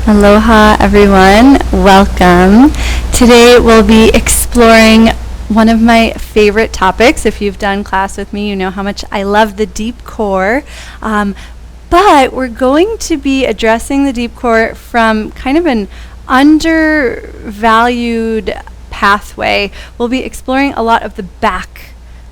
Aloha everyone, welcome. Today we'll be exploring one of my favorite topics. If you've done class with me, you know how much I love the deep core. But we're going to be addressing the deep core from kind of an undervalued pathway. We'll be exploring a lot of the back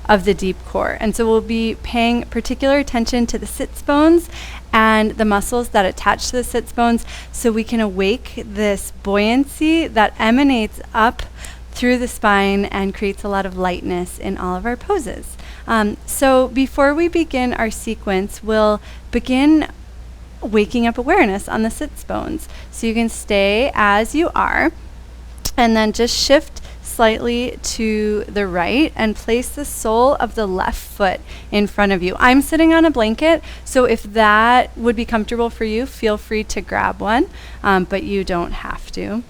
of the deep core. And so we'll be paying particular attention to the sits bones and the muscles that attach to the sits bones so we can awake this buoyancy that emanates up through the spine and creates a lot of lightness in all of our poses. So before we begin our sequence, we'll begin waking up awareness on the sits bones. So you can stay as you are and then just shift slightly to the right and place the sole of the left foot in front of you. I'm sitting on a blanket, so if that would be comfortable for you, feel free to grab one, but you don't have to.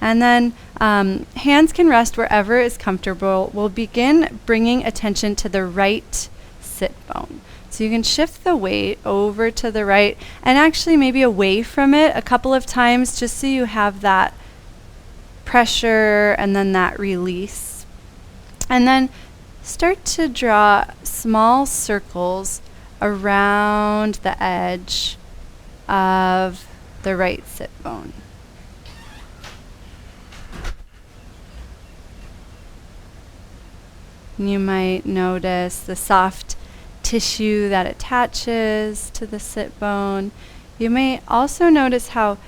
And then hands can rest wherever is comfortable. We'll begin bringing attention to the right sit bone. So you can shift the weight over to the right and actually maybe away from it a couple of times just so you have that pressure and then that release. And then start to draw small circles around the edge of the right sit bone. You might notice the soft tissue that attaches to the sit bone. You may also notice how,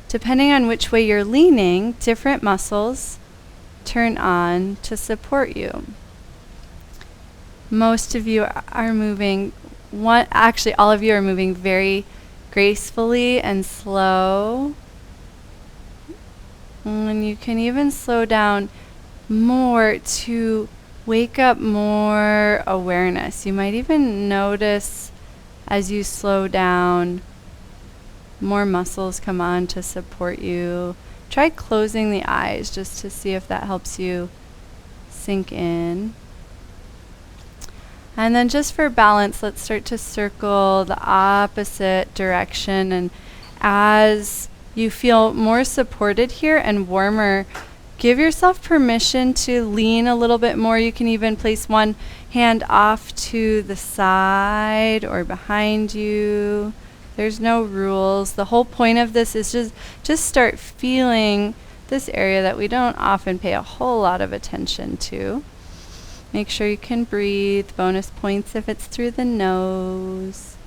depending on which way you're leaning, different muscles turn on to support you. Most of you are moving, actually all of you are moving very gracefully and slow. And you can even slow down more to wake up more awareness. You might even notice as you slow down, more muscles come on to support you. Try closing the eyes just to see if that helps you sink in. And then just for balance, let's start to circle the opposite direction. And as you feel more supported here and warmer, give yourself permission to lean a little bit more. You can even place one hand off to the side or behind you. There's no rules. The whole point of this is just start feeling this area that we don't often pay a whole lot of attention to. Make sure you can breathe. Bonus points if it's through the nose.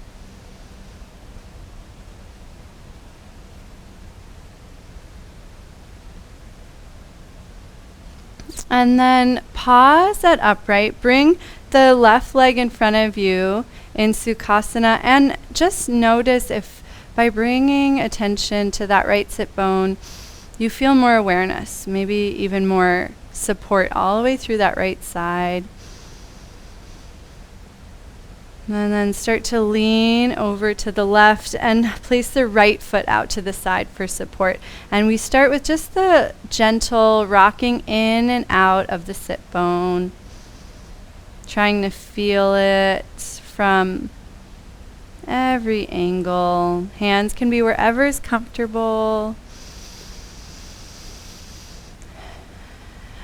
And then pause at upright. Bring the left leg in front of you in Sukhasana, and just notice if by bringing attention to that right sit bone, you feel more awareness, maybe even more support all the way through that right side. And then start to lean over to the left and place the right foot out to the side for support. And we start with just the gentle rocking in and out of the sit bone, trying to feel it from every angle. Hands can be wherever is comfortable.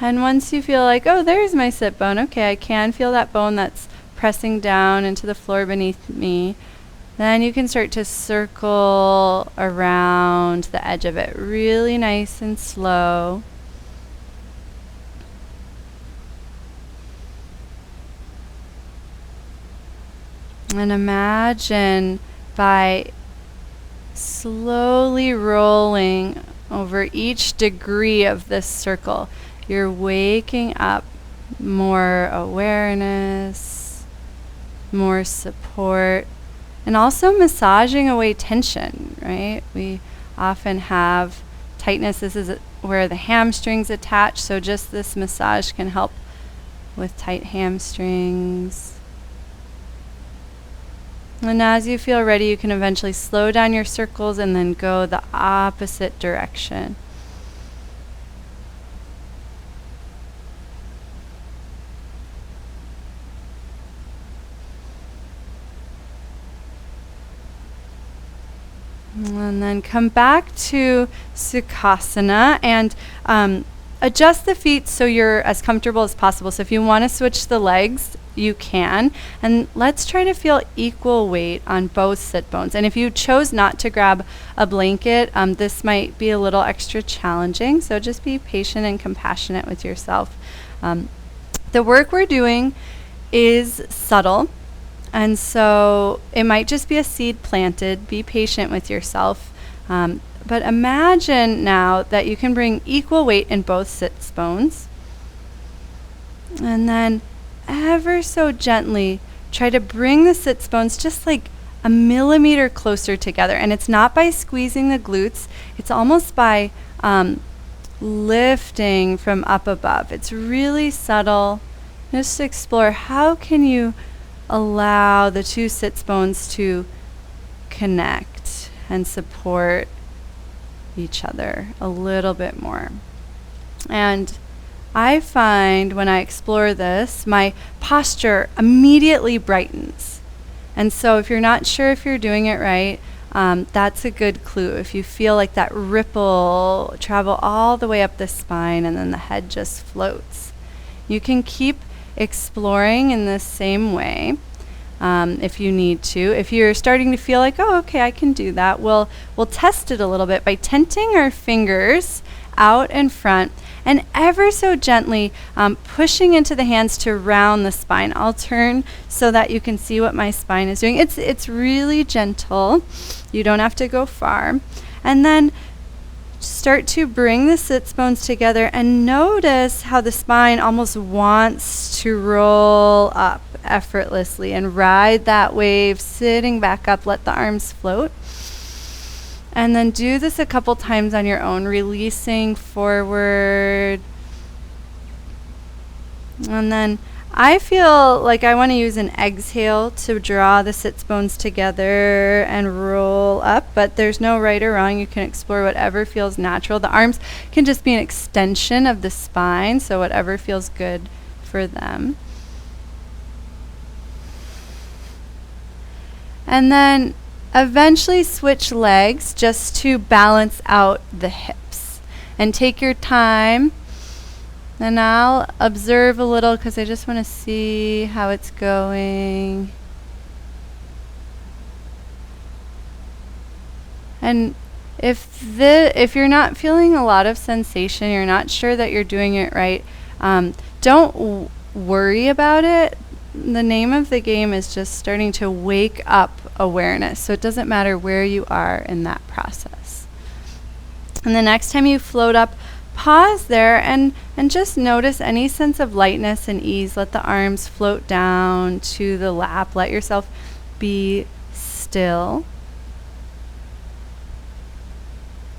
And once you feel like, oh, there's my sit bone, okay, I can feel that bone that's pressing down into the floor beneath me, then you can start to circle around the edge of it, really nice and slow. And imagine by slowly rolling over each degree of this circle, you're waking up more awareness, more support, and also massaging away tension, right? We often have tightness. This is where the hamstrings attach, so just this massage can help with tight hamstrings. And as you feel ready, you can eventually slow down your circles and then go the opposite direction. And And then come back to Sukhasana and adjust the feet so you're as comfortable as possible. So if you want to switch the legs, you can. And let's try to feel equal weight on both sit bones. And if you chose not to grab a blanket, this might be a little extra challenging. So just be patient and compassionate with yourself. The work we're doing is subtle. And so it might just be a seed planted. Be patient with yourself. But imagine now that you can bring equal weight in both sits bones. And then ever so gently try to bring the sits bones just like a millimeter closer together. And it's not by squeezing the glutes. It's almost by lifting from up above. It's really subtle. Just explore how can you allow the two sits bones to connect and support each other a little bit more. And I find when I explore this, my posture immediately brightens. And so if you're not sure if you're doing it right, that's a good clue. If you feel like that ripple travel all the way up the spine and then the head just floats. You can keep exploring in the same way if you need to. If you're starting to feel like, oh, okay, I can do that, we'll test it a little bit by tenting our fingers out in front and ever so gently pushing into the hands to round the spine. I'll turn so that you can see what my spine is doing. It's really gentle. You don't have to go far. And then start to bring the sits bones together and notice how the spine almost wants to roll up effortlessly and ride that wave, sitting back up. Let the arms float. And then do this a couple times on your own, releasing forward. And then I feel like I want to use an exhale to draw the sits bones together and roll up, but there's no right or wrong. You can explore whatever feels natural. The arms can just be an extension of the spine, so whatever feels good for them. And then eventually switch legs just to balance out the hips. And take your time. And I'll observe a little because I just want to see how it's going. And if you're not feeling a lot of sensation, you're not sure that you're doing it right, don't worry about it. The name of the game is just starting to wake up awareness. So it doesn't matter where you are in that process. And the next time you float up, pause there and just notice any sense of lightness and ease. Let the arms float down to the lap. Let yourself be still.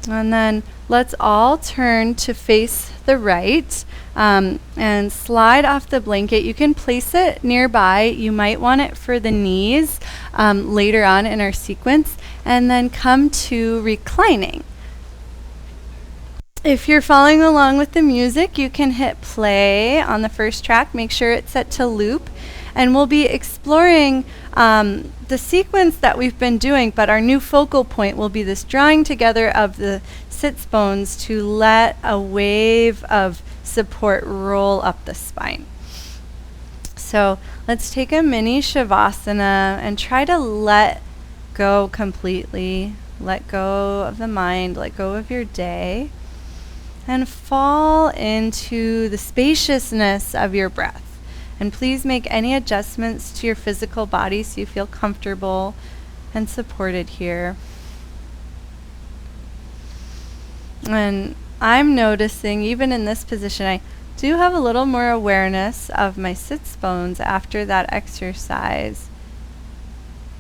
And then let's all turn to face the right and slide off the blanket. You can place it nearby. You might want it for the knees later on in our sequence. And then come to reclining. If you're following along with the music, you can hit play on the first track. Make sure it's set to loop. And we'll be exploring the sequence that we've been doing, but our new focal point will be this drawing together of the sits bones to let a wave of support roll up the spine. So let's take a mini Savasana and try to let go completely. Let go of the mind, let go of your day, and fall into the spaciousness of your breath. And please make any adjustments to your physical body so you feel comfortable and supported here. And I'm noticing, even in this position, I do have a little more awareness of my sits bones after that exercise.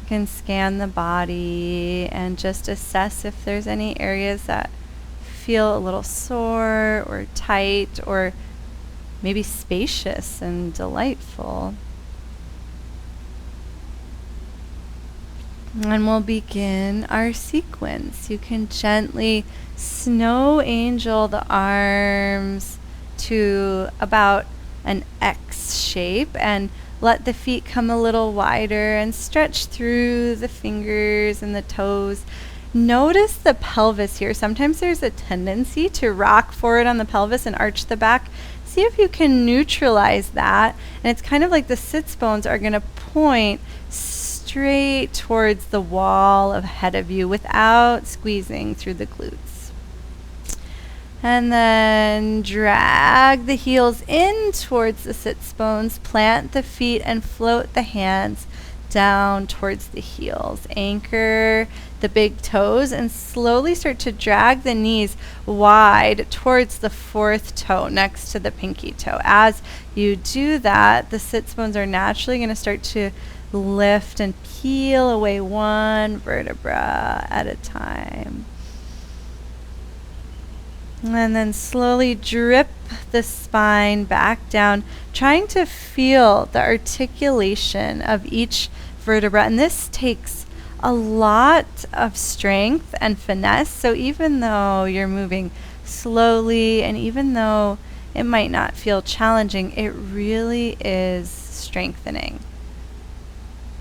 You can scan the body and just assess if there's any areas that feel a little sore or tight or maybe spacious and delightful. And we'll begin our sequence. You can gently snow angel the arms to about an X shape and let the feet come a little wider and stretch through the fingers and the toes. Notice the pelvis here. Sometimes there's a tendency to rock forward on the pelvis and arch the back. See if you can neutralize that. And it's kind of like the sits bones are going to point straight towards the wall ahead of you without squeezing through the glutes. And then drag the heels in towards the sits bones. Plant the feet and float the hands down towards the heels. Anchor the big toes and slowly start to drag the knees wide towards the fourth toe next to the pinky toe. As you do that, the sits bones are naturally going to start to lift and peel away one vertebra at a time. And then slowly drip the spine back down, trying to feel the articulation of each vertebra. And this takes a lot of strength and finesse. So even though you're moving slowly and even though it might not feel challenging, it really is strengthening.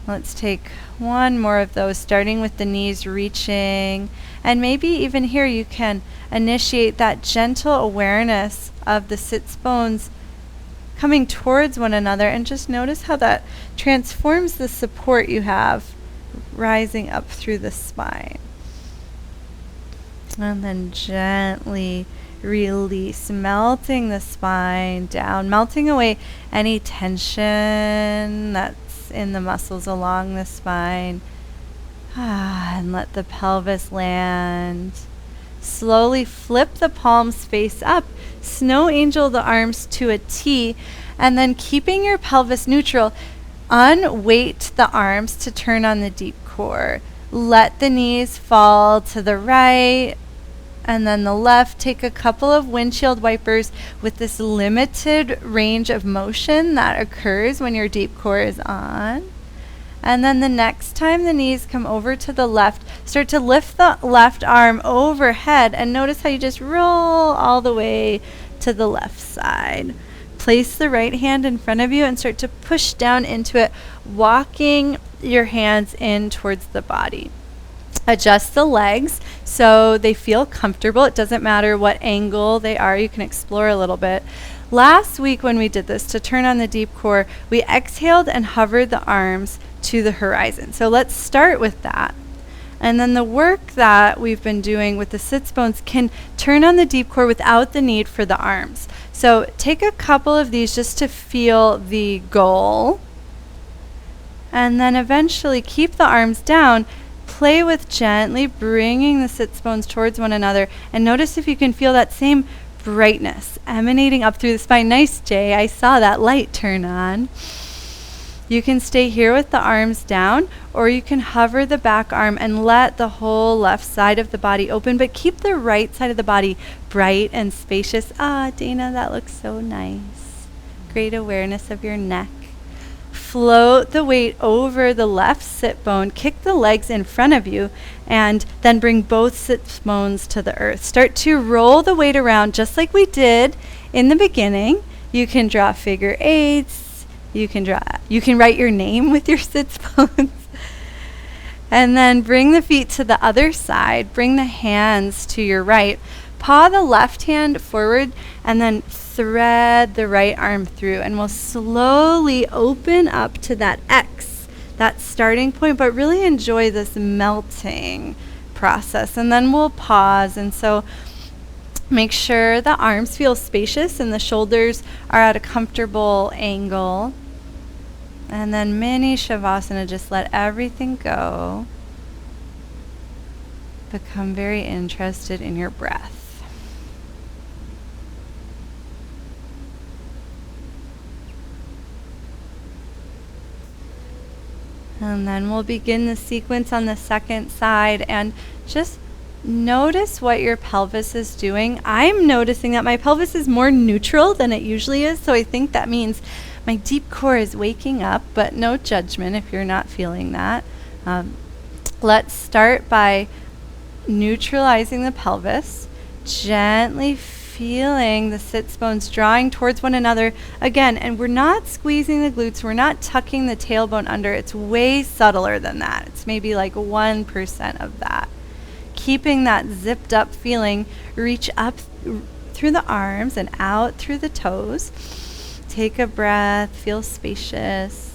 Let's take one more of those, starting with the knees reaching. And maybe even here you can initiate that gentle awareness of the sits bones coming towards one another, and just notice how that transforms the support you have rising up through the spine. And then gently release, melting the spine down, melting away any tension that's in the muscles along the spine. And let the pelvis land. Slowly flip the palms face up. Snow angel the arms to a T. And then keeping your pelvis neutral, unweight the arms to turn on the deep core. Let the knees fall to the right and then the left. Take a couple of windshield wipers with this limited range of motion that occurs when your deep core is on. And then the next time the knees come over to the left, start to lift the left arm overhead and notice how you just roll all the way to the left side. Place the right hand in front of you and start to push down into it, walking your hands in towards the body. Adjust the legs so they feel comfortable. It doesn't matter what angle they are. You can explore a little bit. Last week when we did this, to turn on the deep core, we exhaled and hovered the arms to the horizon. So let's start with that. And then the work that we've been doing with the sits bones can turn on the deep core without the need for the arms. So take a couple of these just to feel the goal. And then eventually keep the arms down. Play with gently bringing the sits bones towards one another. And notice if you can feel that same brightness emanating up through the spine. Nice, Jay. I saw that light turn on. You can stay here with the arms down, or you can hover the back arm and let the whole left side of the body open, but keep the right side of the body bright and spacious. Ah, Dana, that looks so nice. Great awareness of your neck. Float the weight over the left sit bone, kick the legs in front of you, and then bring both sit bones to the earth. Start to roll the weight around just like we did in the beginning. You can draw figure eights. You can write your name with your sits bones. And then bring the feet to the other side. Bring the hands to your right. Paw the left hand forward and then thread the right arm through. And we'll slowly open up to that X, that starting point, but really enjoy this melting process. And then we'll pause. And so make sure the arms feel spacious and the shoulders are at a comfortable angle. And then mini Savasana, just let everything go. Become very interested in your breath. And then we'll begin the sequence on the second side, and just notice what your pelvis is doing. I'm noticing that my pelvis is more neutral than it usually is, so I think that means my deep core is waking up, but no judgment if you're not feeling that. Let's start by neutralizing the pelvis, gently feeling the sits bones drawing towards one another again. And we're not squeezing the glutes, we're not tucking the tailbone under. It's way subtler than that. It's maybe like 1% of that. keeping that zipped up feeling, reach up through the arms and out through the toes. Take a breath, feel spacious.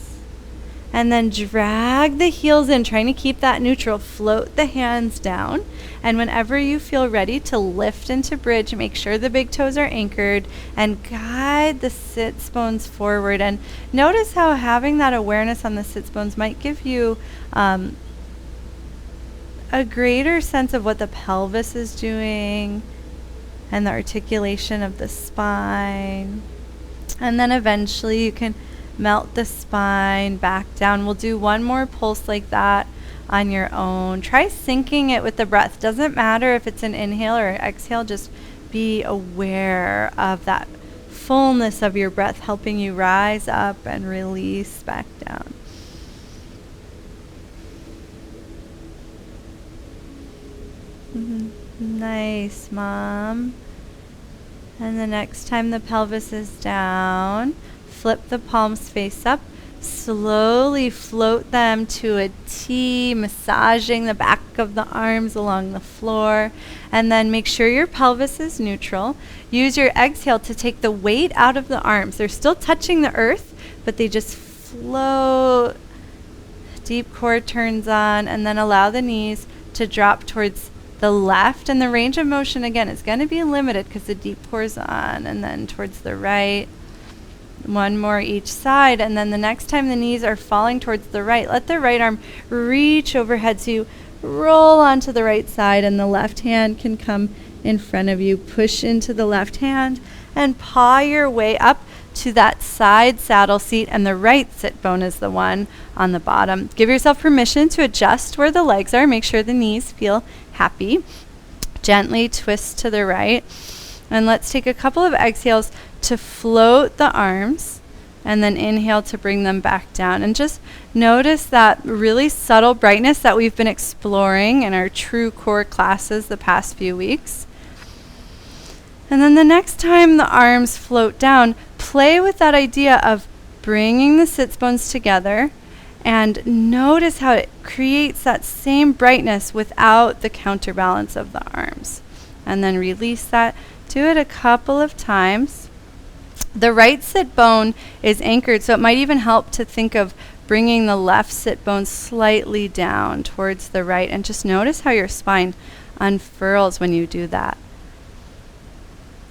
And then drag the heels in, trying to keep that neutral. Float the hands down. And whenever you feel ready to lift into bridge, make sure the big toes are anchored and guide the sits bones forward. And notice how having that awareness on the sits bones might give you a greater sense of what the pelvis is doing and the articulation of the spine. And then eventually you can melt the spine back down. We'll do one more pulse like that on your own. Try syncing it with the breath. Doesn't matter if it's an inhale or an exhale, just be aware of that fullness of your breath, helping you rise up and release back down. Nice, Mom. And the next time the pelvis is down, flip the palms face up. Slowly float them to a T, massaging the back of the arms along the floor. And then make sure your pelvis is neutral. Use your exhale to take the weight out of the arms. They're still touching the earth, but they just float. Deep core turns on, and then allow the knees to drop towards the left. And the range of motion, again, is going to be limited because the deep core's on, and then towards the right. One more each side, and then the next time the knees are falling towards the right, let the right arm reach overhead so you roll onto the right side, and the left hand can come in front of you. Push into the left hand and paw your way up to that side saddle seat, and the right sit bone is the one on the bottom. Give yourself permission to adjust where the legs are. Make sure the knees feel happy. Gently twist to the right. And let's take a couple of exhales to float the arms, and then inhale to bring them back down. And just notice that really subtle brightness that we've been exploring in our true core classes the past few weeks. And then the next time the arms float down, play with that idea of bringing the sits bones together, and notice how it creates that same brightness without the counterbalance of the arms. And then release that. Do it a couple of times. The right sit bone is anchored, so it might even help to think of bringing the left sit bone slightly down towards the right, and just notice how your spine unfurls when you do that.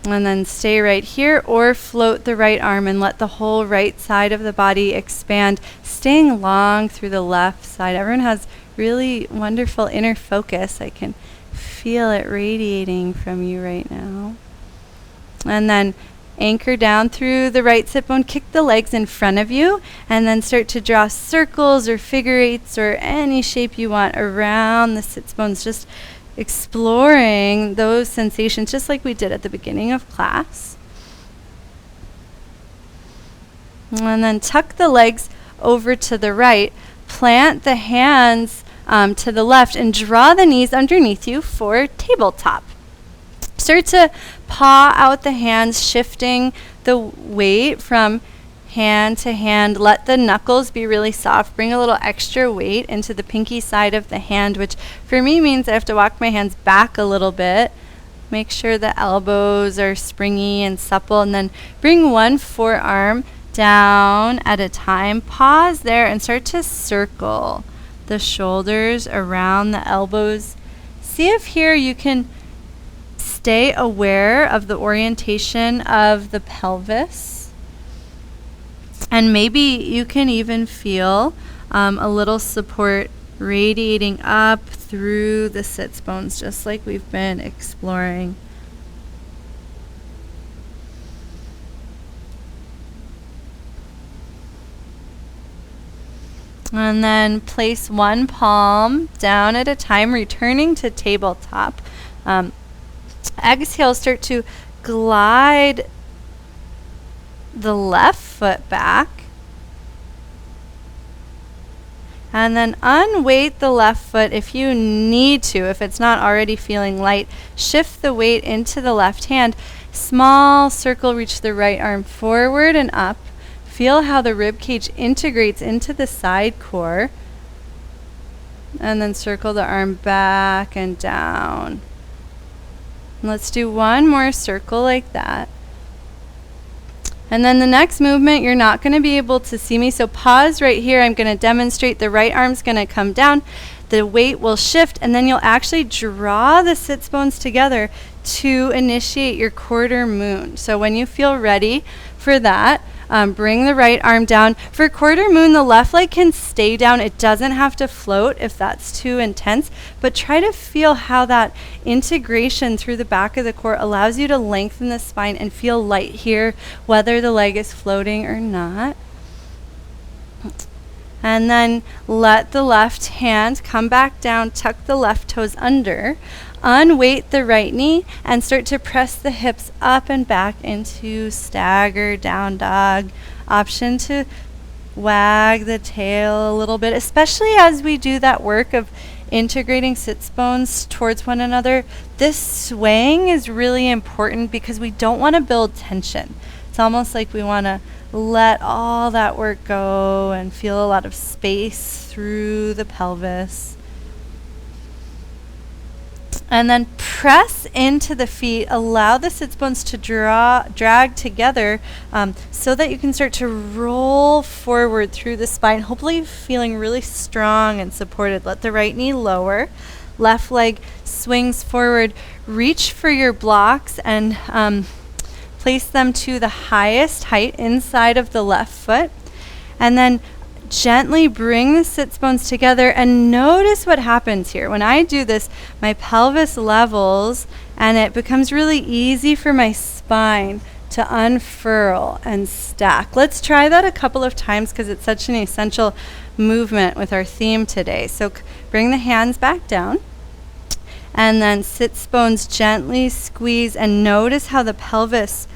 And then stay right here, or float the right arm and let the whole right side of the body expand, staying long through the left side. Everyone has really wonderful inner focus. I can feel it radiating from you right now. And then anchor down through the right sit bone, kick the legs in front of you, and then start to draw circles or figure eights or any shape you want around the sits bones, just exploring those sensations just like we did at the beginning of class. And then tuck the legs over to the right, plant the hands to the left, and draw the knees underneath you for tabletop. Start to paw out the hands, shifting the weight from hand to hand. Let the knuckles be really soft. Bring a little extra weight into the pinky side of the hand, which for me means I have to walk my hands back a little bit. Make sure the elbows are springy and supple, and then bring one forearm down at a time. Pause there and start to circle the shoulders around the elbows. See if here you can stay aware of the orientation of the pelvis. And maybe you can even feel a little support radiating up through the sits bones, just like we've been exploring. And then place one palm down at a time, returning to tabletop. Exhale, start to glide the left foot back. And then unweight the left foot if you need to. If it's not already feeling light, shift the weight into the left hand. Small circle, reach the right arm forward and up. Feel how the rib cage integrates into the side core. And then circle the arm back and down. And let's do one more circle like that. And then the next movement, you're not going to be able to see me, so pause right here. I'm going to demonstrate. The right arm's going to come down. The weight will shift, and then you'll actually draw the sits bones together to initiate your quarter moon. So when you feel ready for that, bring the right arm down. For quarter moon, the left leg can stay down. It doesn't have to float if that's too intense, but try to feel how that integration through the back of the core allows you to lengthen the spine and feel light here, whether the leg is floating or not. And then let the left hand come back down, tuck the left toes under, unweight the right knee, and start to press the hips up and back into stagger down dog. Option to wag the tail a little bit, especially as we do that work of integrating sits bones towards one another. This swaying is really important because we don't want to build tension. It's almost like we want to let all that work go and feel a lot of space through the pelvis. And then press into the feet. Allow the sits bones to drag together so that you can start to roll forward through the spine, hopefully feeling really strong and supported. Let the right knee lower. Left leg swings forward. Reach for your blocks and place them to the highest height inside of the left foot. And then gently bring the sits bones together and notice what happens here. When I do this, my pelvis levels and it becomes really easy for my spine to unfurl and stack. Let's try that a couple of times because it's such an essential movement with our theme today. So bring the hands back down and then sits bones gently squeeze and notice how the pelvis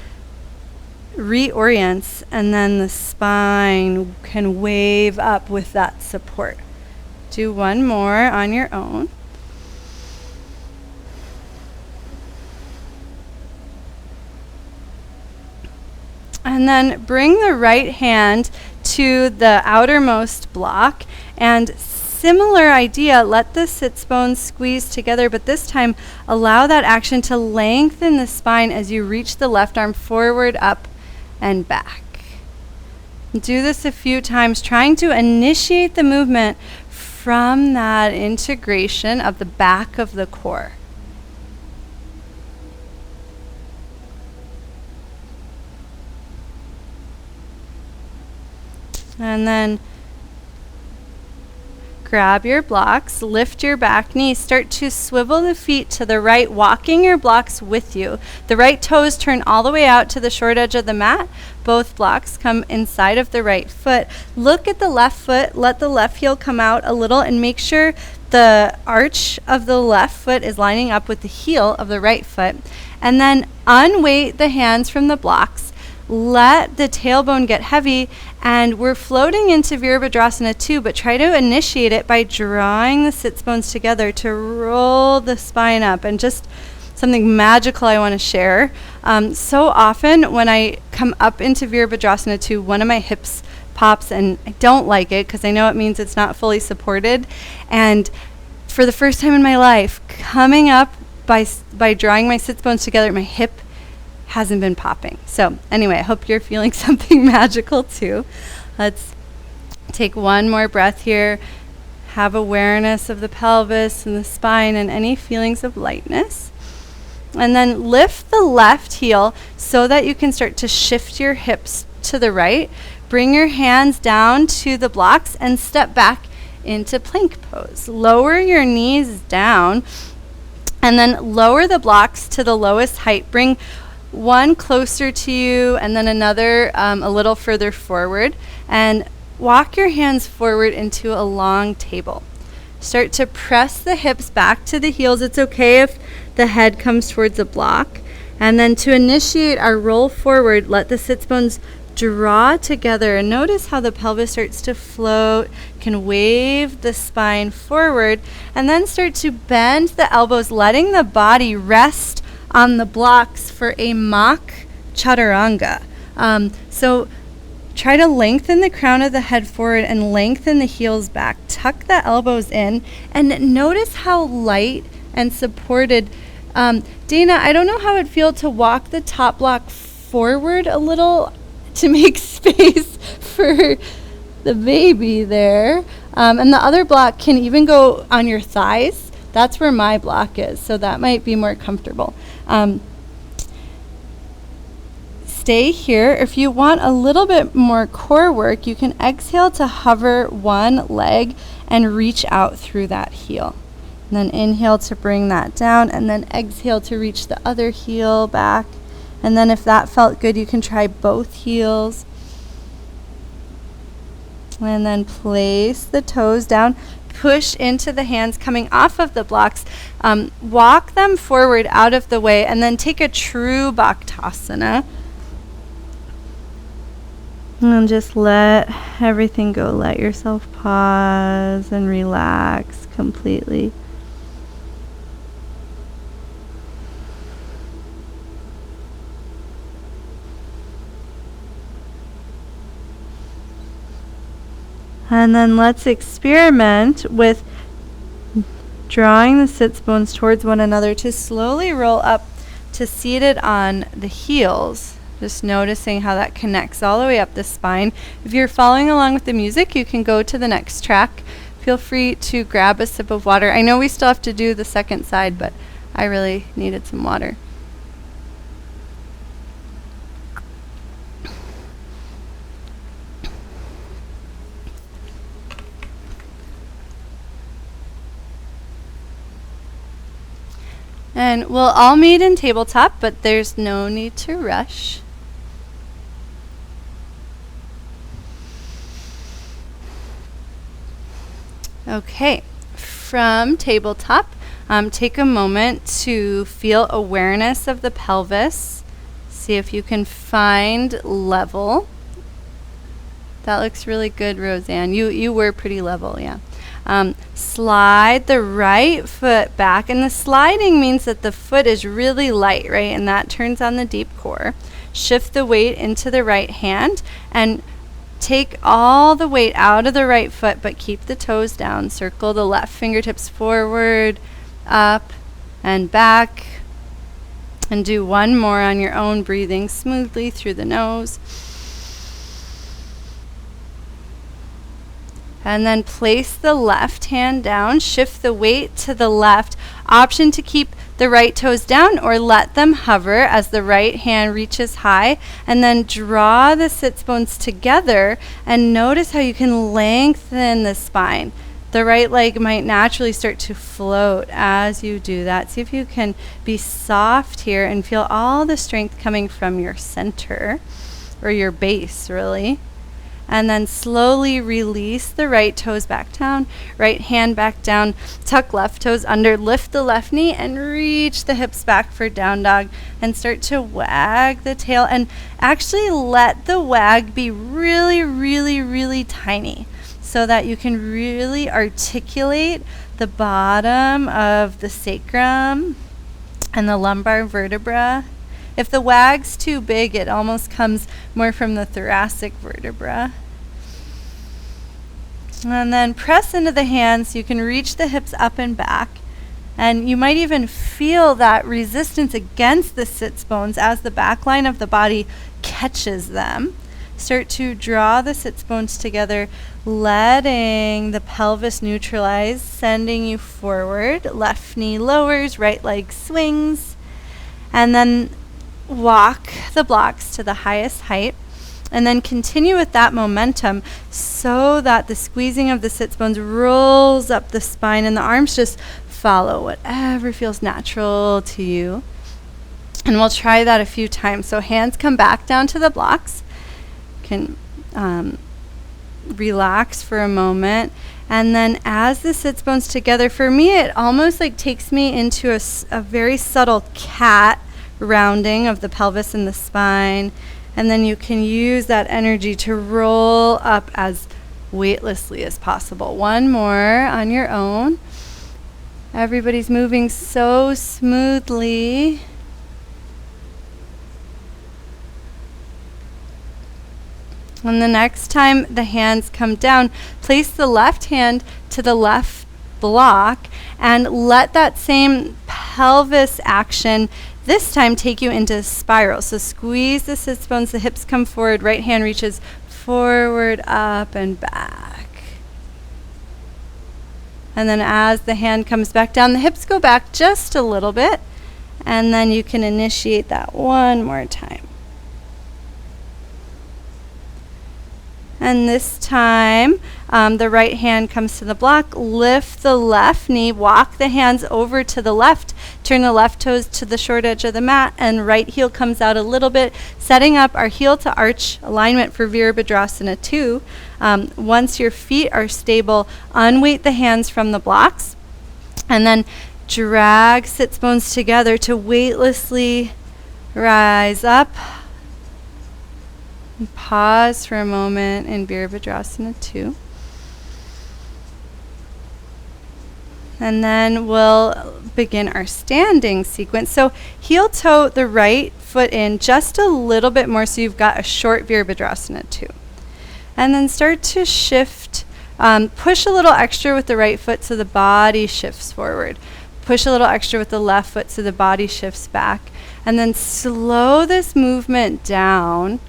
reorients and then the spine can wave up with that support. Do one more on your own. And then bring the right hand to the outermost block and similar idea, let the sits bones squeeze together, but this time allow that action to lengthen the spine as you reach the left arm forward, up, and back. Do this a few times, trying to initiate the movement from that integration of the back of the core. And then grab your blocks, lift your back knee, start to swivel the feet to the right, walking your blocks with you. The right toes turn all the way out to the short edge of the mat. Both blocks come inside of the right foot. Look at the left foot, let the left heel come out a little and make sure the arch of the left foot is lining up with the heel of the right foot. And then unweight the hands from the blocks. Let the tailbone get heavy, and we're floating into Virabhadrasana too, but try to initiate it by drawing the sits bones together to roll the spine up. And just something magical I want to share. So often when I come up into Virabhadrasana 2, one of my hips pops and I don't like it because I know it means it's not fully supported. And for the first time in my life, coming up by drawing my sits bones together, my hip hasn't been popping. So anyway, I hope you're feeling something magical too. Let's take one more breath here. Have awareness of the pelvis and the spine and any feelings of lightness. And then lift the left heel so that you can start to shift your hips to the right. Bring your hands down to the blocks and step back into plank pose. Lower your knees down and then lower the blocks to the lowest height. Bring one closer to you and then another a little further forward, and walk your hands forward into a long table. Start to press the hips back to the heels. It's okay if the head comes towards a block. And then to initiate our roll forward, let the sits bones draw together and notice how the pelvis starts to float, can wave the spine forward, and then start to bend the elbows, letting the body rest on the blocks for a mock chaturanga. So Try to lengthen the crown of the head forward and lengthen the heels back. Tuck the elbows in and notice how light and supported. Dana, I don't know how it'd feel to walk the top block forward a little to make space for the baby there. And the other block can even go on your thighs. That's where my block is, so that might be more comfortable. Stay here. If you want a little bit more core work, you can exhale to hover one leg and reach out through that heel. And then inhale to bring that down, and then exhale to reach the other heel back. And then if that felt good, you can try both heels. And then place the toes down. Push into the hands coming off of the blocks. Walk them forward out of the way, and then take a true Bhaktasana. And just let everything go. Let yourself pause and relax completely. And then let's experiment with drawing the sits bones towards one another to slowly roll up to seated on the heels. Just noticing how that connects all the way up the spine. If you're following along with the music, you can go to the next track. Feel free to grab a sip of water. I know we still have to do the second side, but I really needed some water. And we'll all meet in tabletop, but there's no need to rush. Okay, from tabletop, take a moment to feel awareness of the pelvis. See if you can find level. That looks really good, Roseanne. You were pretty level, yeah. Slide the right foot back, and the sliding means that the foot is really light, right? And that turns on the deep core. Shift the weight into the right hand and take all the weight out of the right foot, but keep the toes down. Circle the left fingertips forward, up, and back. And do one more on your own, breathing smoothly through the nose. And then place the left hand down, shift the weight to the left. Option to keep the right toes down or let them hover as the right hand reaches high. And then draw the sits bones together and notice how you can lengthen the spine. The right leg might naturally start to float as you do that. See if you can be soft here and feel all the strength coming from your center or your base, really. And then slowly release the right toes back down, right hand back down, tuck left toes under, lift the left knee and reach the hips back for down dog and start to wag the tail and actually let the wag be really, really, really tiny so that you can really articulate the bottom of the sacrum and the lumbar vertebra. If the wag's too big, it almost comes more from the thoracic vertebra. And then press into the hands so you can reach the hips up and back. And you might even feel that resistance against the sits bones as the back line of the body catches them. Start to draw the sits bones together, letting the pelvis neutralize, sending you forward. Left knee lowers, right leg swings. And then walk the blocks to the highest height. And then continue with that momentum so that the squeezing of the sits bones rolls up the spine and the arms just follow whatever feels natural to you. And we'll try that a few times. So hands come back down to the blocks. Can relax for a moment. And then as the sits bones together, for me it almost like takes me into a very subtle cat rounding of the pelvis and the spine. And then you can use that energy to roll up as weightlessly as possible. One more on your own. Everybody's moving so smoothly. And the next time the hands come down, place the left hand to the left block and let that same pelvis action this time take you into a spiral. So squeeze the sits bones, the hips come forward, right hand reaches forward, up and back. And then as the hand comes back down, the hips go back just a little bit, and then you can initiate that one more time. And this time, the right hand comes to the block. Lift the left knee. Walk the hands over to the left. Turn the left toes to the short edge of the mat. And right heel comes out a little bit, setting up our heel to arch alignment for Virabhadrasana 2. Once your feet are stable, unweight the hands from the blocks. And then drag sits bones together to weightlessly rise up. Pause for a moment in Virabhadrasana 2. And then we'll begin our standing sequence. So heel toe the right foot in just a little bit more so you've got a short Virabhadrasana 2. And then start to shift, push a little extra with the right foot so the body shifts forward. Push a little extra with the left foot so the body shifts back. And then slow this movement down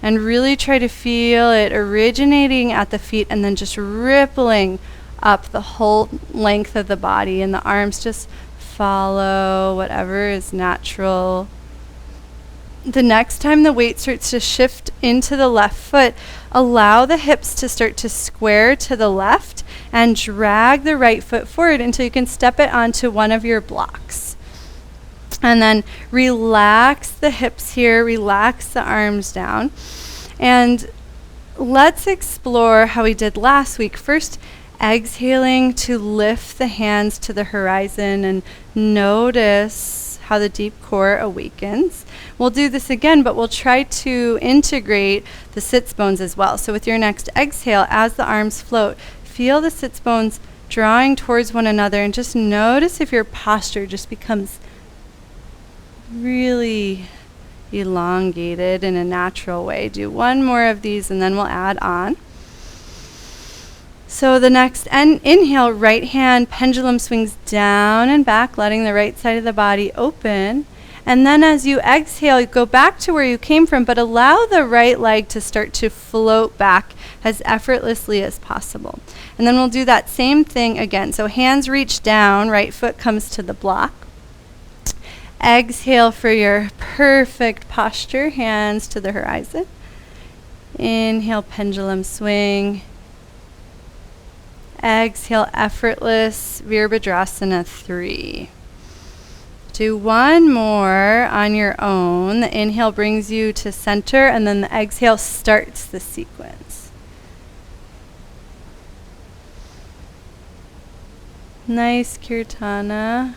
and really try to feel it originating at the feet and then just rippling up the whole length of the body, and the arms just follow whatever is natural. The next time the weight starts to shift into the left foot, allow the hips to start to square to the left and drag the right foot forward until you can step it onto one of your blocks. And then relax the hips here, relax the arms down. And let's explore how we did last week. First, exhaling to lift the hands to the horizon and notice how the deep core awakens. We'll do this again, but we'll try to integrate the sits bones as well. So with your next exhale, as the arms float, feel the sits bones drawing towards one another and just notice if your posture just becomes really elongated in a natural way. Do one more of these and then we'll add on. So the next inhale, right hand pendulum swings down and back, letting the right side of the body open. And then as you exhale, you go back to where you came from, but allow the right leg to start to float back as effortlessly as possible. And then we'll do that same thing again. So hands reach down, right foot comes to the block. Exhale for your perfect posture, hands to the horizon. Inhale, pendulum swing. Exhale, effortless Virabhadrasana 3. Do one more on your own. The inhale brings you to center, and then the exhale starts the sequence. Nice kirtana.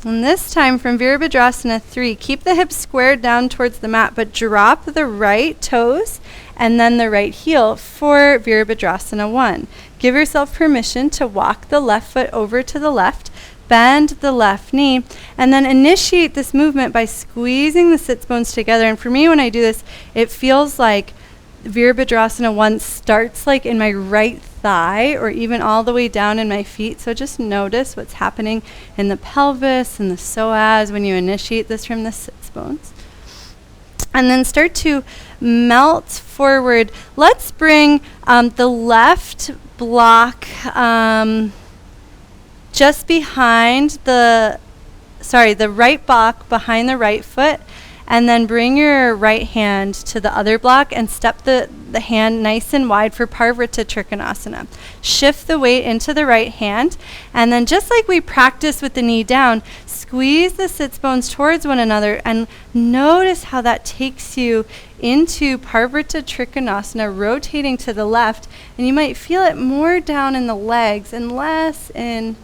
And this time from Virabhadrasana 3, keep the hips squared down towards the mat, but drop the right toes and then the right heel for Virabhadrasana 1. Give yourself permission to walk the left foot over to the left, bend the left knee, and then initiate this movement by squeezing the sits bones together. And for me, when I do this, it feels like Virabhadrasana 1 starts like in my right thigh or even all the way down in my feet. So just notice what's happening in the pelvis and the psoas when you initiate this from the sits bones. And then start to melt forward. Let's bring the left block just behind the right block behind the right foot, and then bring your right hand to the other block and step the hand nice and wide for Parivrtta Trikonasana. Shift the weight into the right hand, and then just like we practiced with the knee down, squeeze the sits bones towards one another and notice how that takes you into Parivrtta Trikonasana, rotating to the left, and you might feel it more down in the legs and less in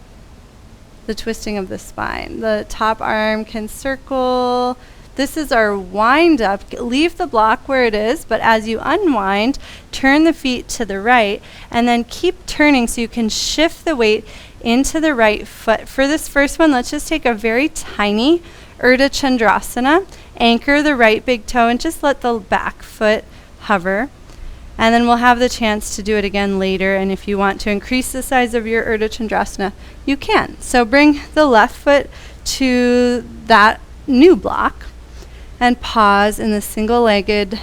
the twisting of the spine. The top arm can circle. This is our wind up. Leave the block where it is, but as you unwind, turn the feet to the right and then keep turning so you can shift the weight into the right foot. For this first one, let's just take a very tiny Ardha Chandrasana Anchor the right big toe and just let the back foot hover. And then we'll have the chance to do it again later. And if you want to increase the size of your Ardha Chandrasana, you can. So bring the left foot to that new block and pause in the single-legged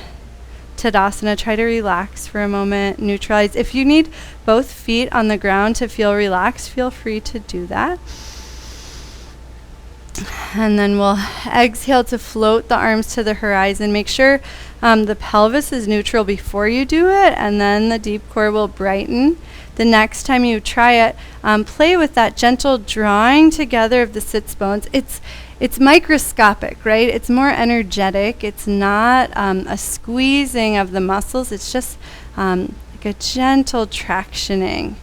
Tadasana. Try to relax for a moment, neutralize. If you need both feet on the ground to feel relaxed, feel free to do that. And then we'll exhale to float the arms to the horizon. Make sure the pelvis is neutral before you do it, and then the deep core will brighten. The next time you try it, play with that gentle drawing together of the sits bones. It's microscopic, right? It's more energetic. It's not a squeezing of the muscles. It's just like a gentle tractioning.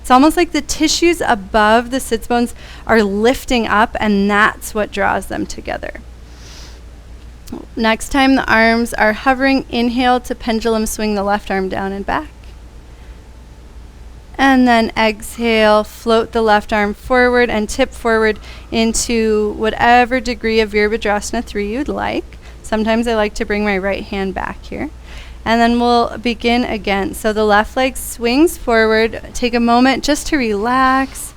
It's almost like the tissues above the sits bones are lifting up, and that's what draws them together. Next time the arms are hovering, inhale to pendulum swing the left arm down and back. And then exhale, float the left arm forward and tip forward into whatever degree of Virabhadrasana 3 you'd like. Sometimes I like to bring my right hand back here. And then we'll begin again. So the left leg swings forward. Take a moment just to relax.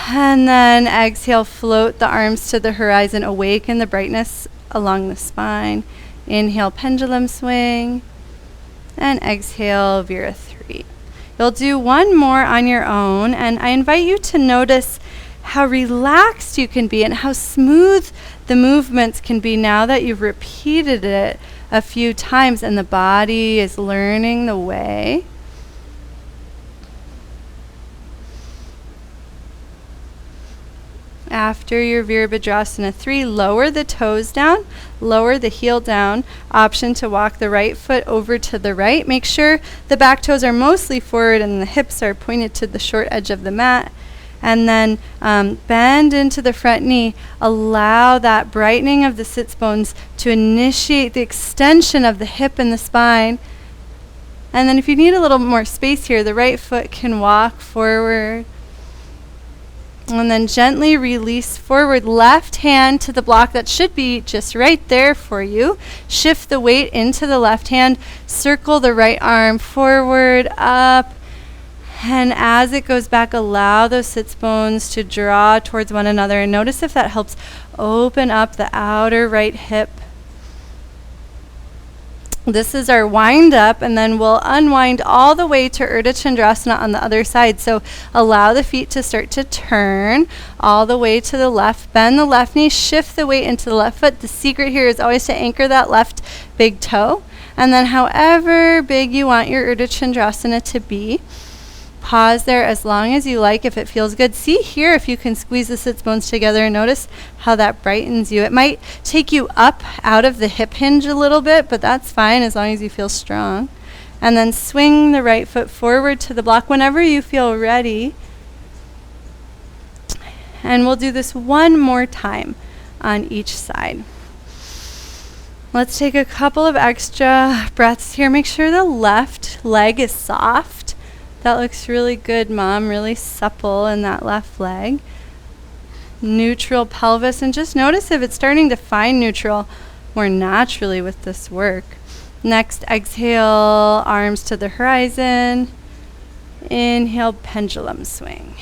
And then exhale, float the arms to the horizon. Awaken the brightness along the spine. Inhale, pendulum swing. And exhale, Vira 3. You'll do one more on your own. And I invite you to notice how relaxed you can be and how smooth the movements can be now that you've repeated it a few times and the body is learning the way. After your Virabhadrasana 3, lower the toes down, lower the heel down. Option to walk the right foot over to the right. Make sure the back toes are mostly forward and the hips are pointed to the short edge of the mat. And then bend into the front knee. Allow that brightening of the sits bones to initiate the extension of the hip and the spine. And then if you need a little more space here, the right foot can walk forward. And then gently release forward. Left hand to the block that should be just right there for you. Shift the weight into the left hand. Circle the right arm forward, up. And as it goes back, allow those sits bones to draw towards one another. And notice if that helps open up the outer right hip. This is our wind up, and then we'll unwind all the way to Ardha Chandrasana on the other side. So allow the feet to start to turn all the way to the left. Bend the left knee, shift the weight into the left foot. The secret here is always to anchor that left big toe. And then however big you want your Ardha Chandrasana to be, pause there as long as you like if it feels good. See here if you can squeeze the sits bones together and notice how that brightens you. It might take you up out of the hip hinge a little bit, but that's fine as long as you feel strong. And then swing the right foot forward to the block whenever you feel ready. And we'll do this one more time on each side. Let's take a couple of extra breaths here. Make sure the left leg is soft. That looks really good, Mom. Really supple in that left leg. Neutral pelvis. And just notice if it's starting to find neutral more naturally with this work. Next, exhale, arms to the horizon. Inhale, pendulum swing.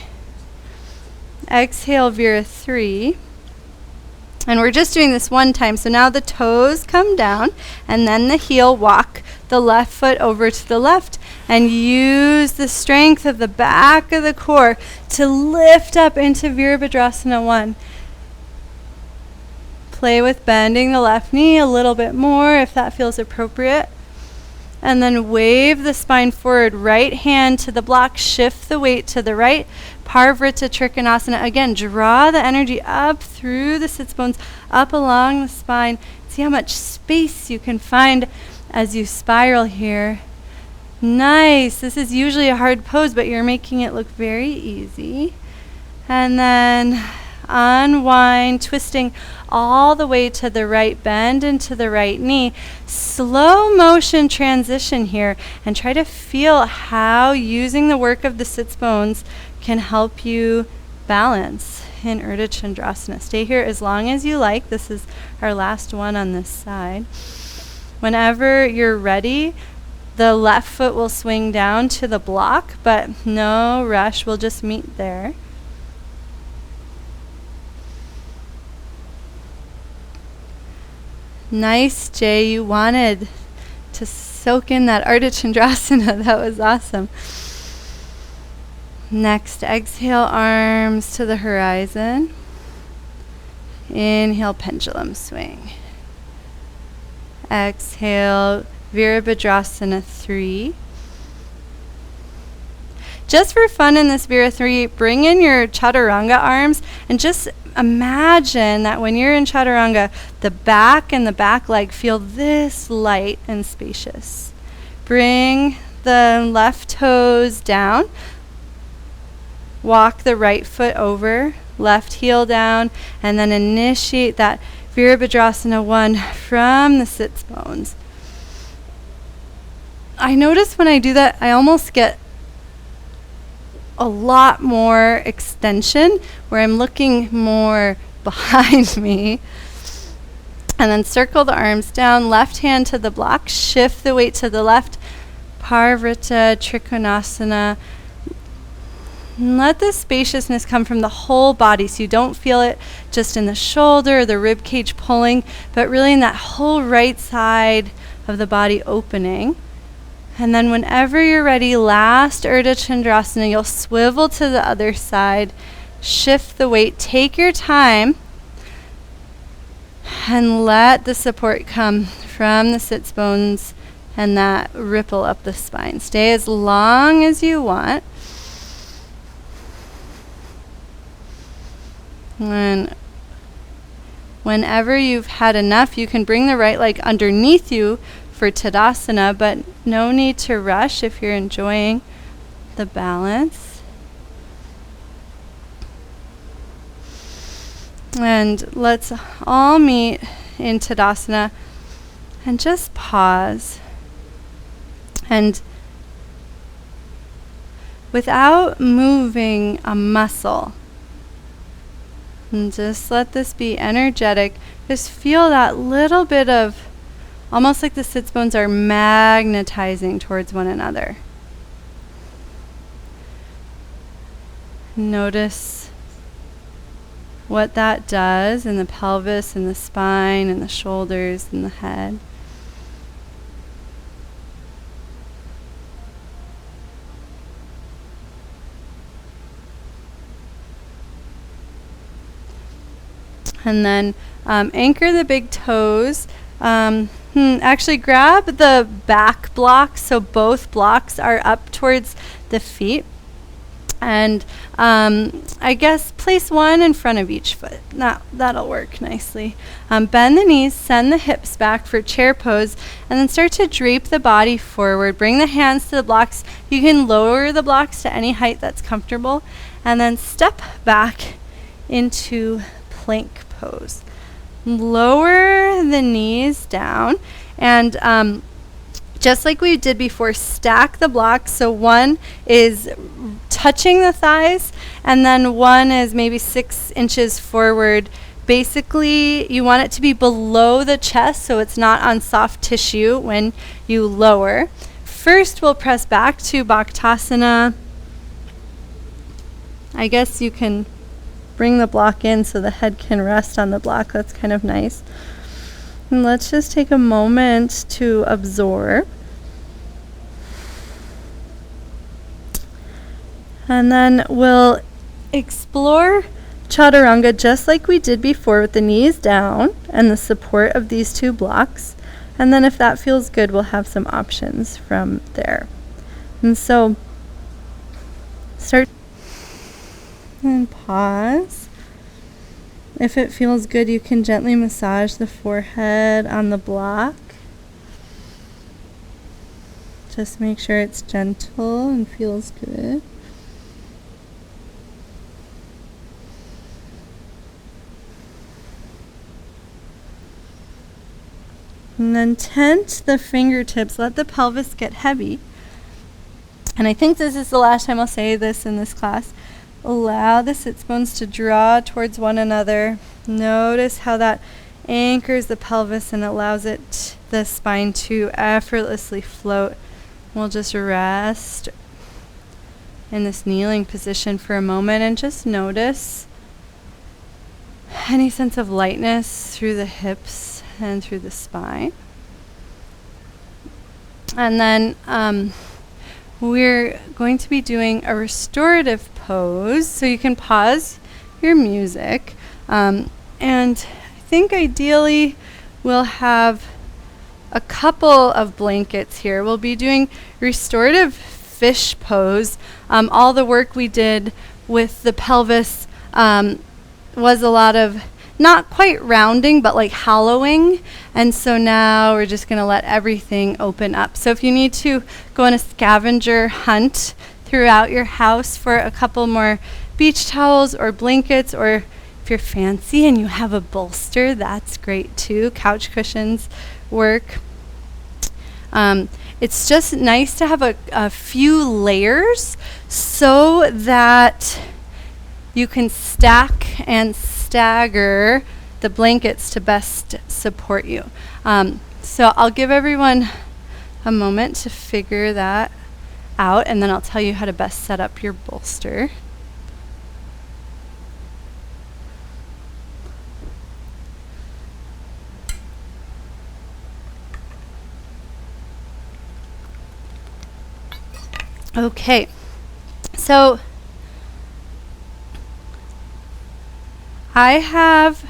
Exhale, Vira 3. And we're just doing this one time. So now the toes come down and then the heel, walk the left foot over to the left and use the strength of the back of the core to lift up into Virabhadrasana 1. Play with bending the left knee a little bit more if that feels appropriate. And then wave the spine forward, right hand to the block, shift the weight to the right. Parivrtta Trikonasana. Again, draw the energy up through the sits bones, up along the spine. See how much space you can find as you spiral here. Nice. This is usually a hard pose, but you're making it look very easy. And then unwind, twisting all the way to the right, bend into the right knee. Slow motion transition here, and try to feel how using the work of the sits bones can help you balance in Ardha Chandrasana. Stay here as long as you like. This is our last one on this side. Whenever you're ready, the left foot will swing down to the block, but no rush. We'll just meet there. Nice, Jay. You wanted to soak in that Ardha Chandrasana. That was awesome. Next, exhale, arms to the horizon. Inhale, pendulum swing. Exhale, Virabhadrasana 3. Just for fun in this Vira 3, bring in your Chaturanga arms and just imagine that when you're in Chaturanga, the back and the back leg feel this light and spacious. Bring the left toes down. Walk the right foot over, left heel down, and then initiate that Virabhadrasana 1 from the sits bones. I notice when I do that, I almost get a lot more extension where I'm looking more behind me. And then circle the arms down, left hand to the block, shift the weight to the left, Parivrtta Trikonasana. And let this spaciousness come from the whole body so you don't feel it just in the shoulder or the rib cage pulling, but really in that whole right side of the body opening. And then whenever you're ready, last Ardha Chandrasana, you'll swivel to the other side, shift the weight, take your time, and let the support come from the sits bones and that ripple up the spine. Stay as long as you want. And whenever you've had enough, you can bring the right leg underneath you for Tadasana, but no need to rush if you're enjoying the balance. And let's all meet in Tadasana and just pause. And without moving a muscle, and just let this be energetic. Just feel that little bit of, almost like the sits bones are magnetizing towards one another. Notice what that does in the pelvis and the spine and the shoulders and the head. And then anchor the big toes. Actually grab the back block so both blocks are up towards the feet. And I guess place one in front of each foot. That'll work nicely. Bend the knees, send the hips back for chair pose, and then start to drape the body forward. Bring the hands to the blocks. You can lower the blocks to any height that's comfortable, and then step back into plank pose. Lower the knees down, and just like we did before, stack the blocks so one is touching the thighs and then one is maybe 6 inches forward. Basically, you want it to be below the chest so it's not on soft tissue when you lower. First, we'll press back to Bhaktasana. I guess you can bring the block in so the head can rest on the block. That's kind of nice. And let's just take a moment to absorb. And then we'll explore Chaturanga just like we did before with the knees down and the support of these two blocks. And then if that feels good, we'll have some options from there. And so start and pause. If it feels good, you can gently massage the forehead on the block. Just make sure it's gentle and feels good. And then tent the fingertips. Let the pelvis get heavy. And I think this is the last time I'll say this in this class. Allow the sits bones to draw towards one another. Notice how that anchors the pelvis and allows the spine to effortlessly float. We'll just rest in this kneeling position for a moment and just notice any sense of lightness through the hips and through the spine. And then we're going to be doing a restorative pose, so you can pause your music. And I think ideally we'll have a couple of blankets here. We'll be doing restorative fish pose. All the work we did with the pelvis was a lot of not quite rounding, but like hollowing. And so now we're just going to let everything open up. So if you need to go on a scavenger hunt throughout your house for a couple more beach towels or blankets, or if you're fancy and you have a bolster, that's great too. Couch cushions work. It's just nice to have a few layers so that you can stack and stagger the blankets to best support you. So I'll give everyone a moment to figure that out, and then I'll tell you how to best set up your bolster. Okay, so I have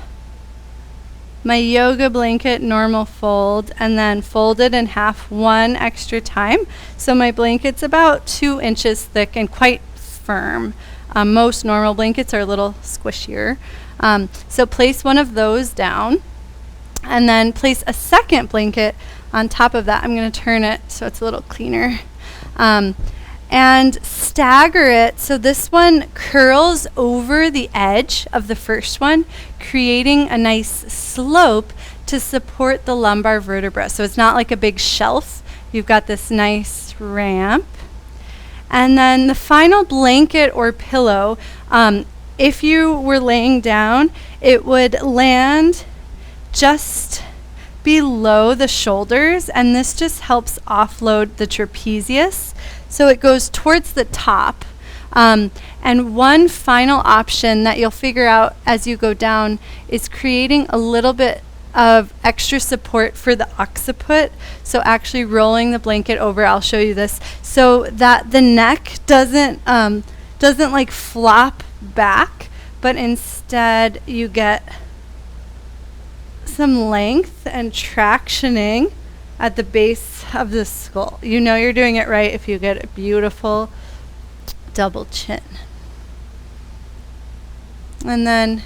my yoga blanket normal fold and then folded in half one extra time. So my blanket's about 2 inches thick and quite firm. Most normal blankets are a little squishier. So place one of those down and then place a second blanket on top of that. I'm going to turn it so it's a little cleaner. And stagger it so this one curls over the edge of the first one, creating a nice slope to support the lumbar vertebra. So it's not like a big shelf. You've got this nice ramp. And then the final blanket or pillow, if you were laying down, it would land just below the shoulders, and this just helps offload the trapezius. So it goes towards the top. And one final option that you'll figure out as you go down is creating a little bit of extra support for the occiput. So actually rolling the blanket over, I'll show you this, so that the neck doesn't like flop back, but instead you get some length and tractioning at the base of the skull. You know you're doing it right if you get a beautiful double chin. And then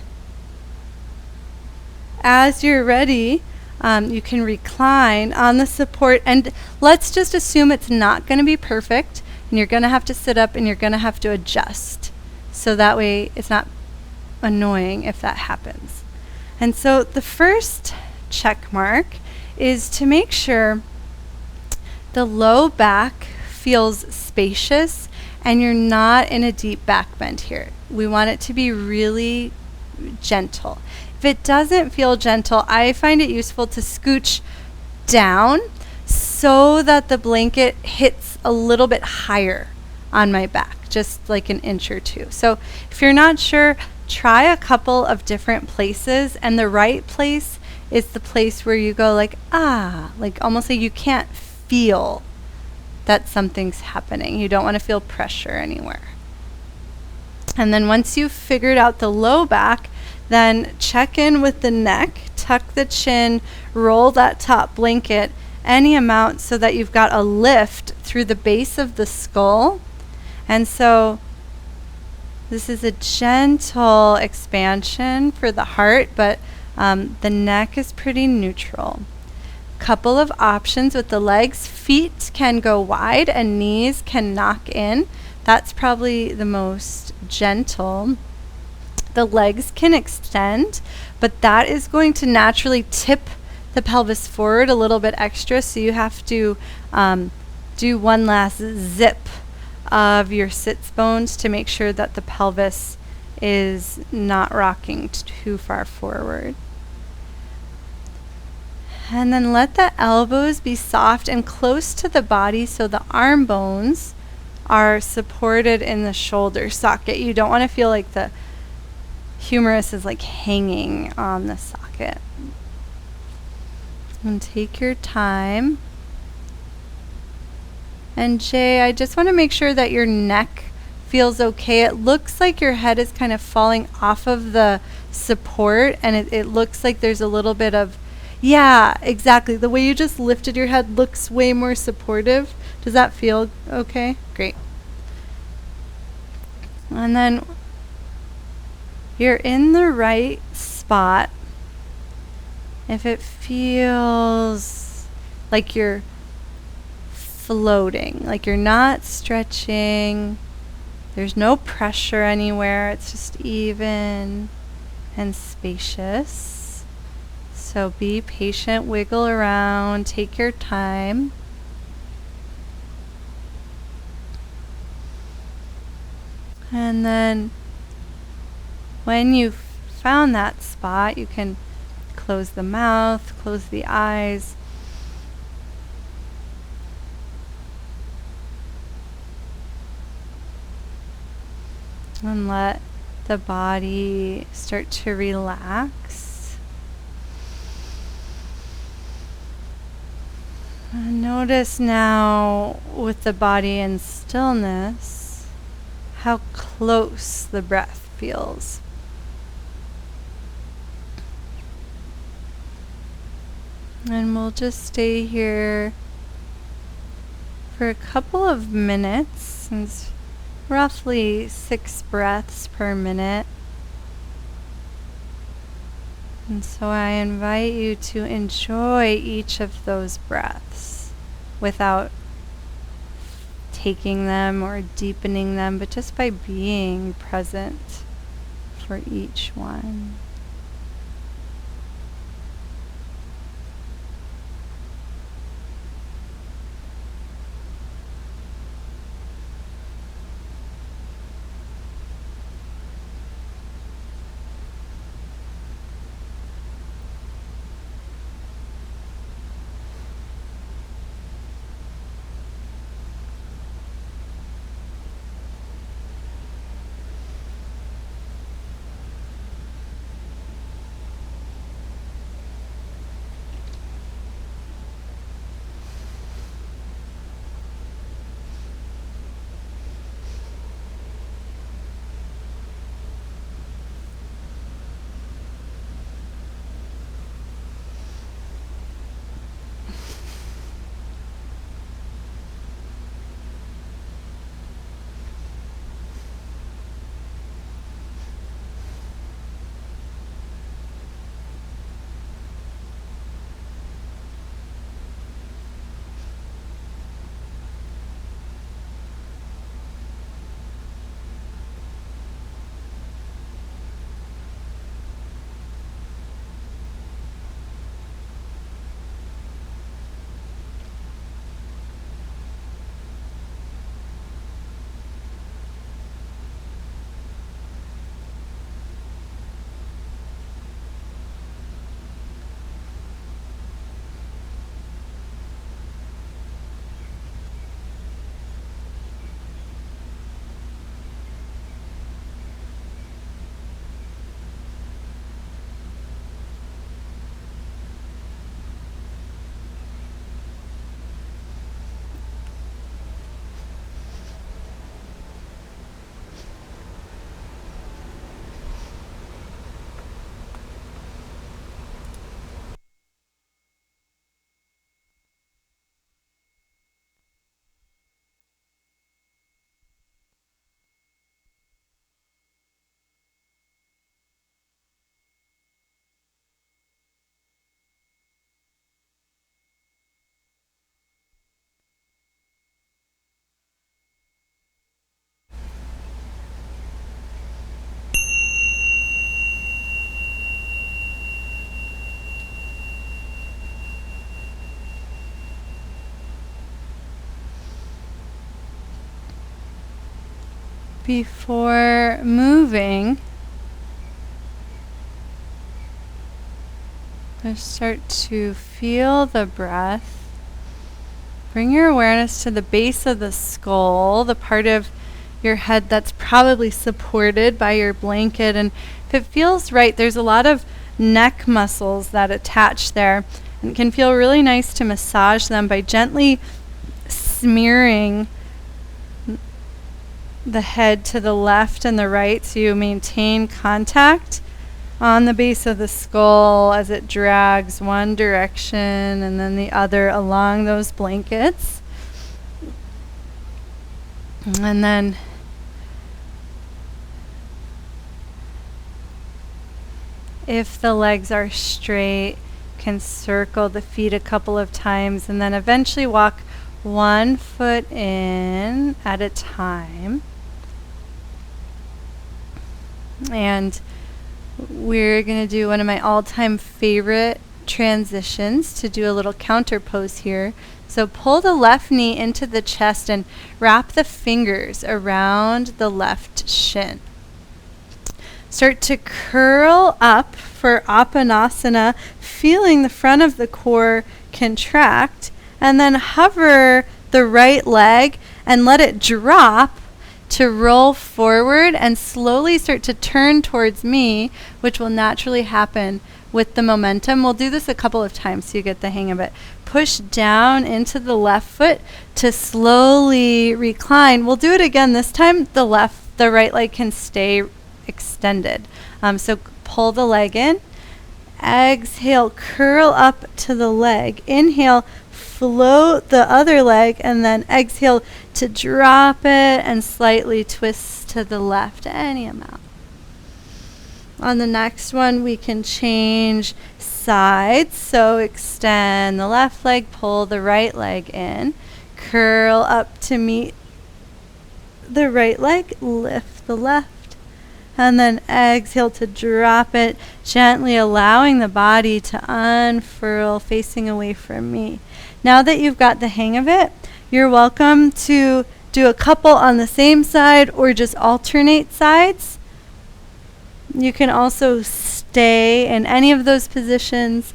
as you're ready, you can recline on the support, and let's just assume it's not going to be perfect and you're going to have to sit up and you're going to have to adjust. So that way it's not annoying if that happens. And so the first check mark is to make sure the low back feels spacious and you're not in a deep back bend here. We want it to be really gentle. If it doesn't feel gentle, I find it useful to scooch down so that the blanket hits a little bit higher on my back, just like an inch or two. So if you're not sure, try a couple of different places, and the right place is the place where you go like, like almost like you can't feel that something's happening. You don't want to feel pressure anywhere. And then once you've figured out the low back, then check in with the neck, tuck the chin, roll that top blanket any amount so that you've got a lift through the base of the skull. And so this is a gentle expansion for the heart, but the neck is pretty neutral. Couple of options with the legs. Feet can go wide and knees can knock in. That's probably the most gentle. The legs can extend, but that is going to naturally tip the pelvis forward a little bit extra, so you have to do one last zip of your sits bones to make sure that the pelvis is not rocking too far forward. And then let the elbows be soft and close to the body so the arm bones are supported in the shoulder socket. You don't want to feel like the humerus is like hanging on the socket. And take your time. And Jay, I just want to make sure that your neck feels okay. It looks like your head is kind of falling off of the support, and it looks like there's a little bit of, yeah, exactly. The way you just lifted your head looks way more supportive. Does that feel okay? Great. And then you're in the right spot. If it feels like you're floating, like you're not stretching, there's no pressure anywhere, it's just even and spacious. So be patient, wiggle around, take your time. And then when you've found that spot, you can close the mouth, close the eyes. And let the body start to relax. And notice now, with the body in stillness, how close the breath feels. And we'll just stay here for a couple of minutes. It's roughly 6 breaths per minute. And so I invite you to enjoy each of those breaths without taking them or deepening them, but just by being present for each one. before moving, just start to feel the breath. Bring your awareness to the base of the skull, the part of your head that's probably supported by your blanket. And if it feels right, there's a lot of neck muscles that attach there. And it can feel really nice to massage them by gently smearing the head to the left and the right so you maintain contact on the base of the skull as it drags one direction and then the other along those blankets. And then if the legs are straight, can circle the feet a couple of times and then eventually walk one foot in at a time. And we're going to do one of my all-time favorite transitions to do a little counter pose here. So pull the left knee into the chest and wrap the fingers around the left shin. Start to curl up for Apanasana, feeling the front of the core contract, and then hover the right leg and let it drop to roll forward and slowly start to turn towards me, which will naturally happen with the momentum. We'll do this a couple of times so you get the hang of it. Push down into the left foot to slowly recline. We'll do it again. This time the right leg can stay extended. So pull the leg in. Exhale, curl up to the leg. Inhale, float the other leg, and then exhale to drop it and slightly twist to the left, any amount. On the next one, we can change sides. So extend the left leg, pull the right leg in, curl up to meet the right leg, lift the left, and then exhale to drop it, gently allowing the body to unfurl, facing away from me. Now that you've got the hang of it, you're welcome to do a couple on the same side or just alternate sides. You can also stay in any of those positions,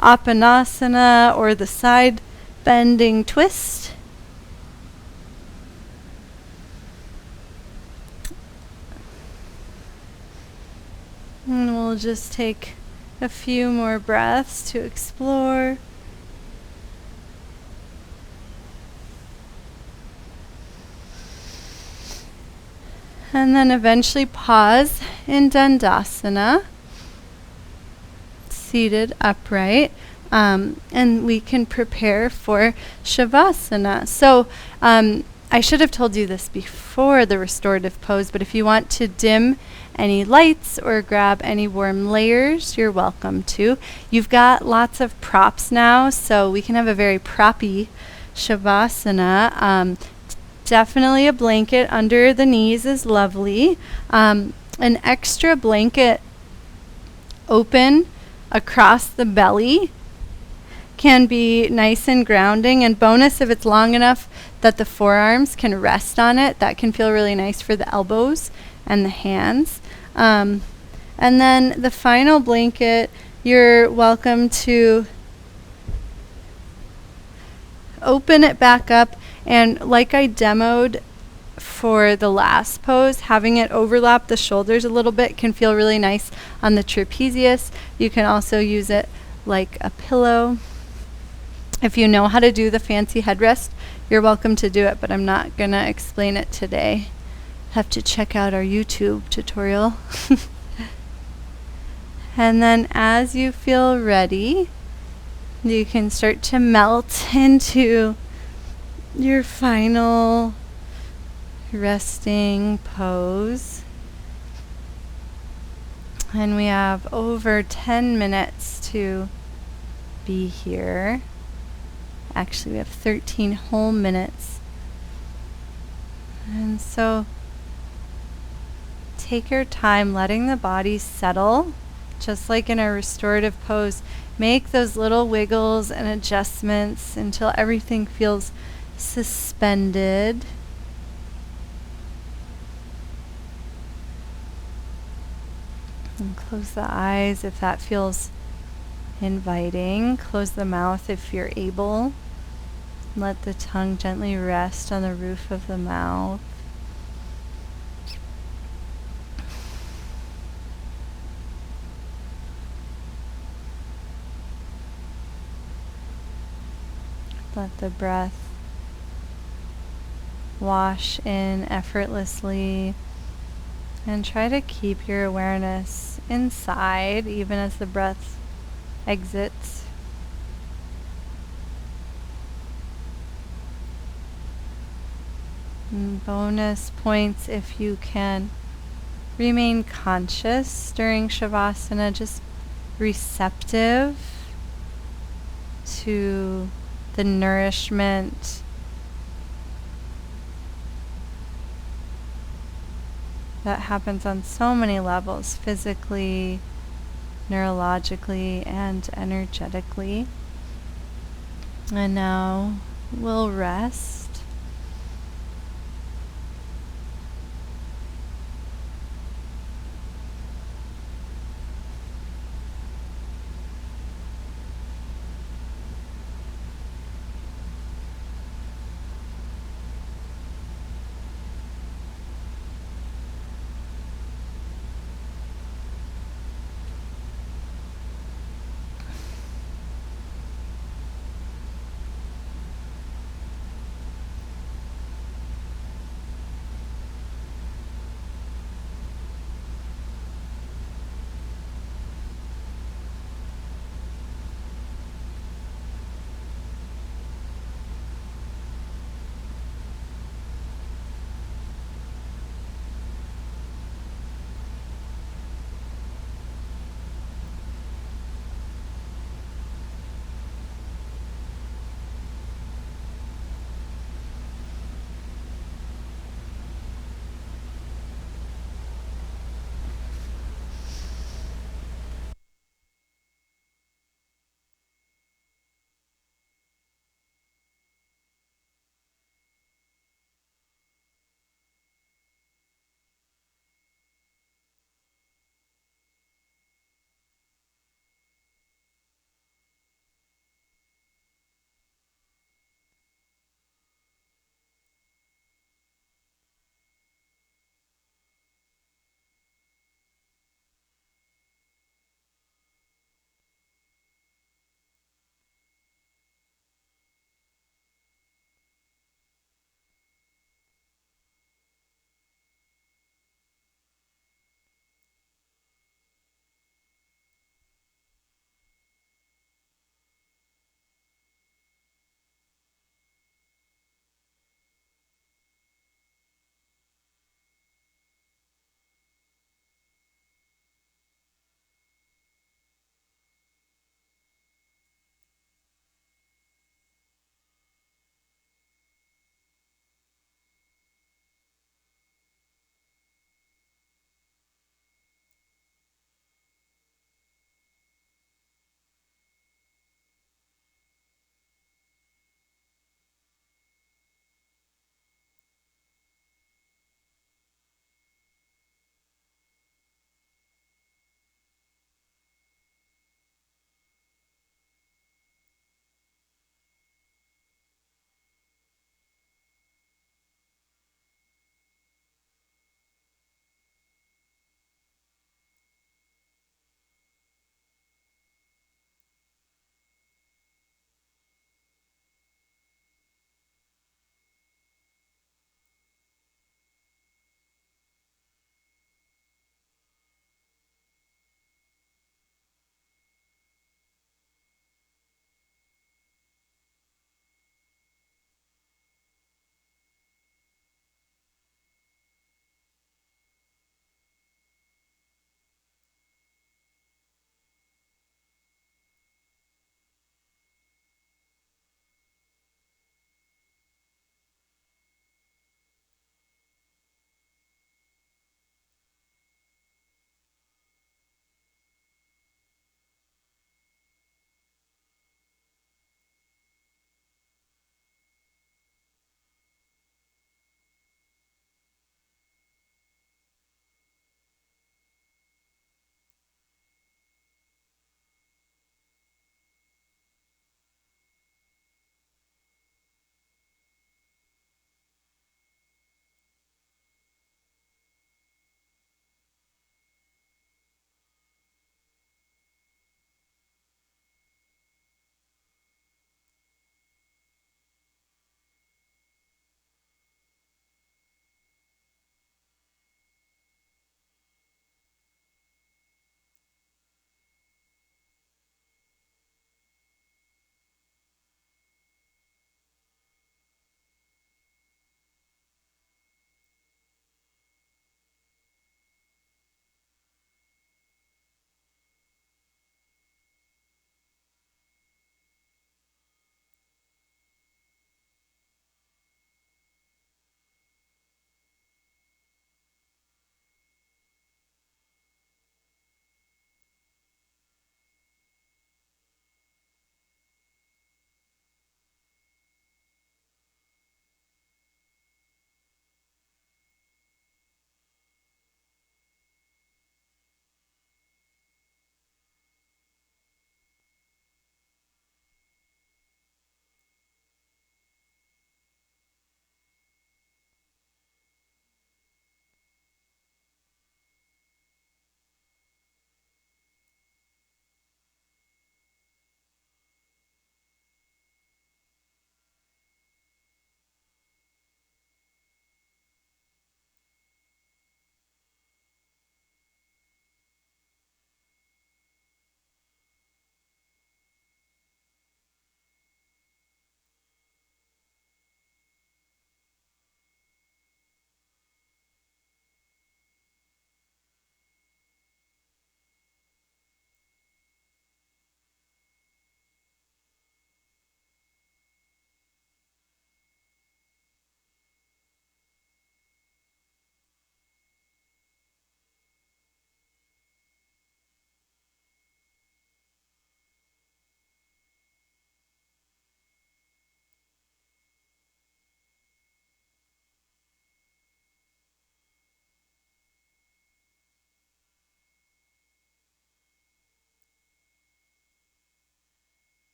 Apanasana or the side bending twist. And we'll just take a few more breaths to explore. And then eventually pause in Dandasana, seated upright, and we can prepare for Savasana. So I should have told you this before the restorative pose, but if you want to dim any lights or grab any warm layers, you're welcome to. You've got lots of props now, so we can have a very proppy Savasana. Definitely a blanket under the knees is lovely. An extra blanket open across the belly can be nice and grounding, and bonus if it's long enough that the forearms can rest on it. That can feel really nice for the elbows and the hands. And then the final blanket, you're welcome to open it back up, and like I demoed for the last pose, having it overlap the shoulders a little bit can feel really nice on the trapezius. You can also use it like a pillow. If you know how to do the fancy headrest, you're welcome to do it, but I'm not going to explain it today. Have to check out our YouTube tutorial. And then as you feel ready, you can start to melt into your final resting pose. And we have over 10 minutes to be here. Actually, we have 13 whole minutes. And so take your time letting the body settle, just like in a restorative pose. Make those little wiggles and adjustments until everything feels suspended. Close the eyes if that feels inviting. Close the mouth if you're able. Let the tongue gently rest on the roof of the mouth. Let the breath wash in effortlessly, and try to keep your awareness inside even as the breath exits. And bonus points if you can remain conscious during Shavasana, just receptive to the nourishment that happens on so many levels, physically, neurologically, and energetically. And now we'll rest.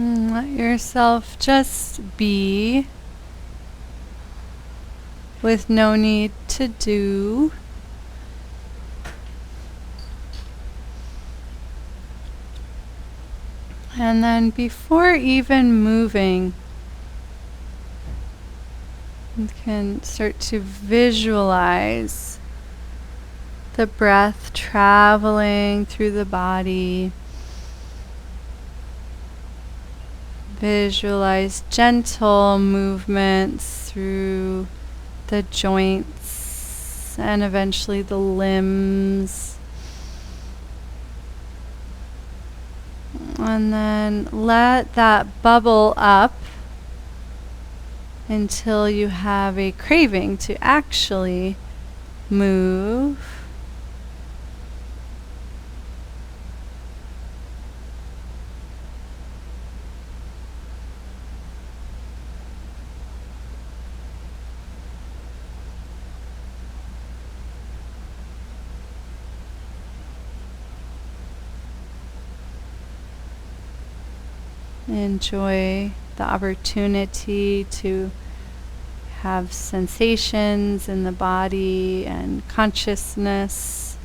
Let yourself just be with no need to do. And then before even moving, you can start to visualize the breath traveling through the body. Visualize gentle movements through the joints and eventually the limbs. And then let that bubble up until you have a craving to actually move. Enjoy the opportunity to have sensations in the body and consciousness.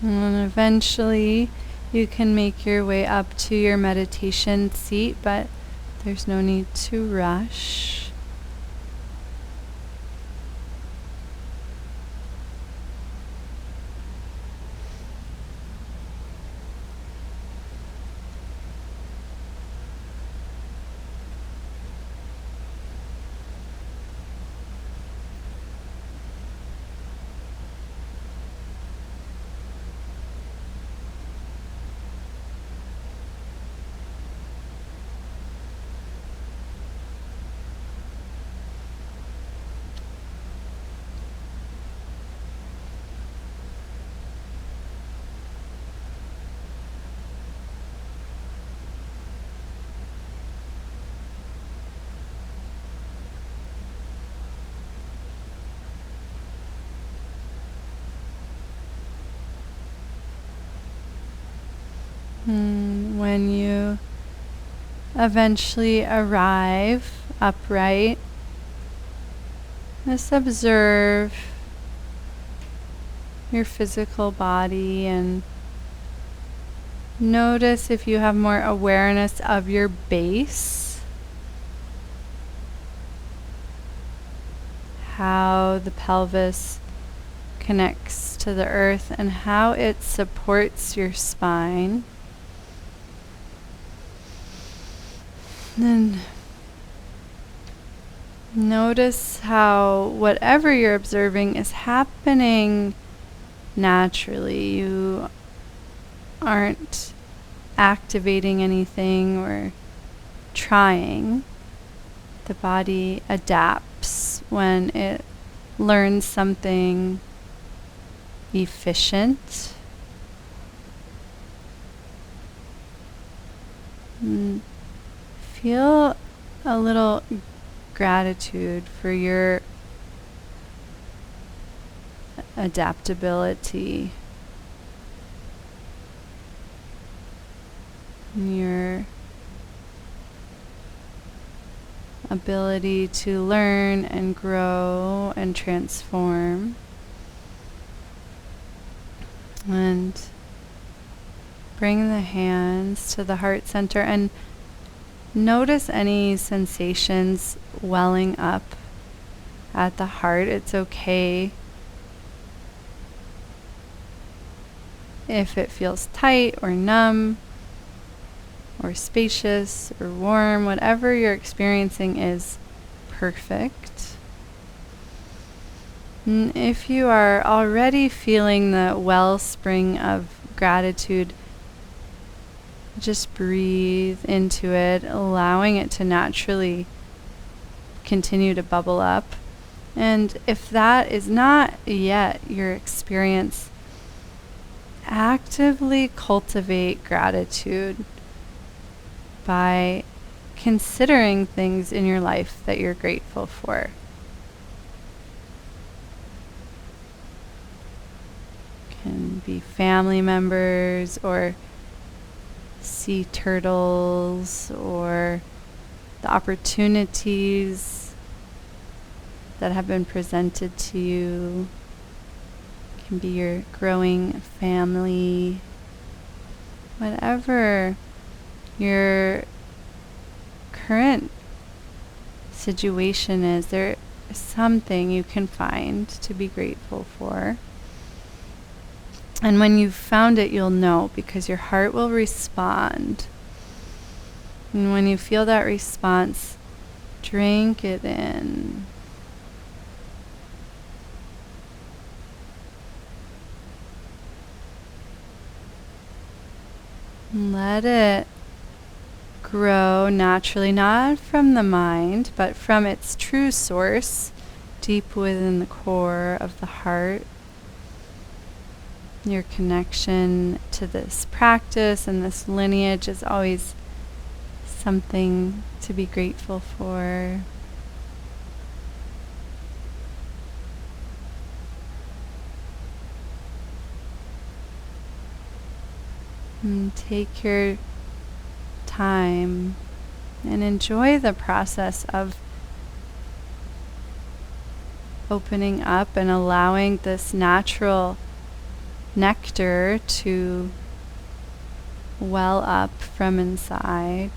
And eventually you can make your way up to your meditation seat, but there's no need to rush. When you eventually arrive upright, just observe your physical body and notice if you have more awareness of your base, how the pelvis connects to the earth and how it supports your spine. Then notice how whatever you're observing is happening naturally. You aren't activating anything or trying. The body adapts when it learns something efficient. Feel a little gratitude for your adaptability, your ability to learn and grow and transform. And bring the hands to the heart center and notice any sensations welling up at the heart. It's okay if it feels tight or numb or spacious or warm. Whatever you're experiencing is perfect. And if you are already feeling the wellspring of gratitude, just breathe into it, allowing it to naturally continue to bubble up. And if that is not yet your experience, actively cultivate gratitude by considering things in your life that you're grateful for. Can be family members or sea turtles or the opportunities that have been presented to you. Can be your growing family. Whatever your current situation is, there is something you can find to be grateful for. And when you've found it, you'll know, because your heart will respond. And when you feel that response, drink it in. Let it grow naturally, not from the mind, but from its true source, deep within the core of the heart. Your connection to this practice and this lineage is always something to be grateful for. And take your time and enjoy the process of opening up and allowing this natural nectar to well up from inside.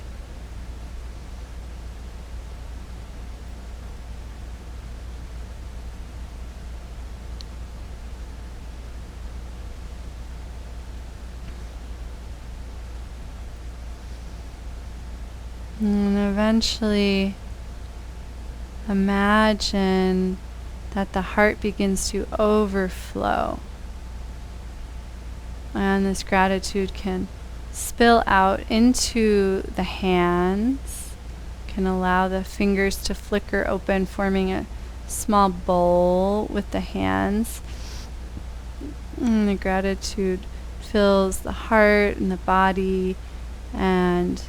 And eventually imagine that the heart begins to overflow. And this gratitude can spill out into the hands, can allow the fingers to flicker open, forming a small bowl with the hands. And the gratitude fills the heart and the body and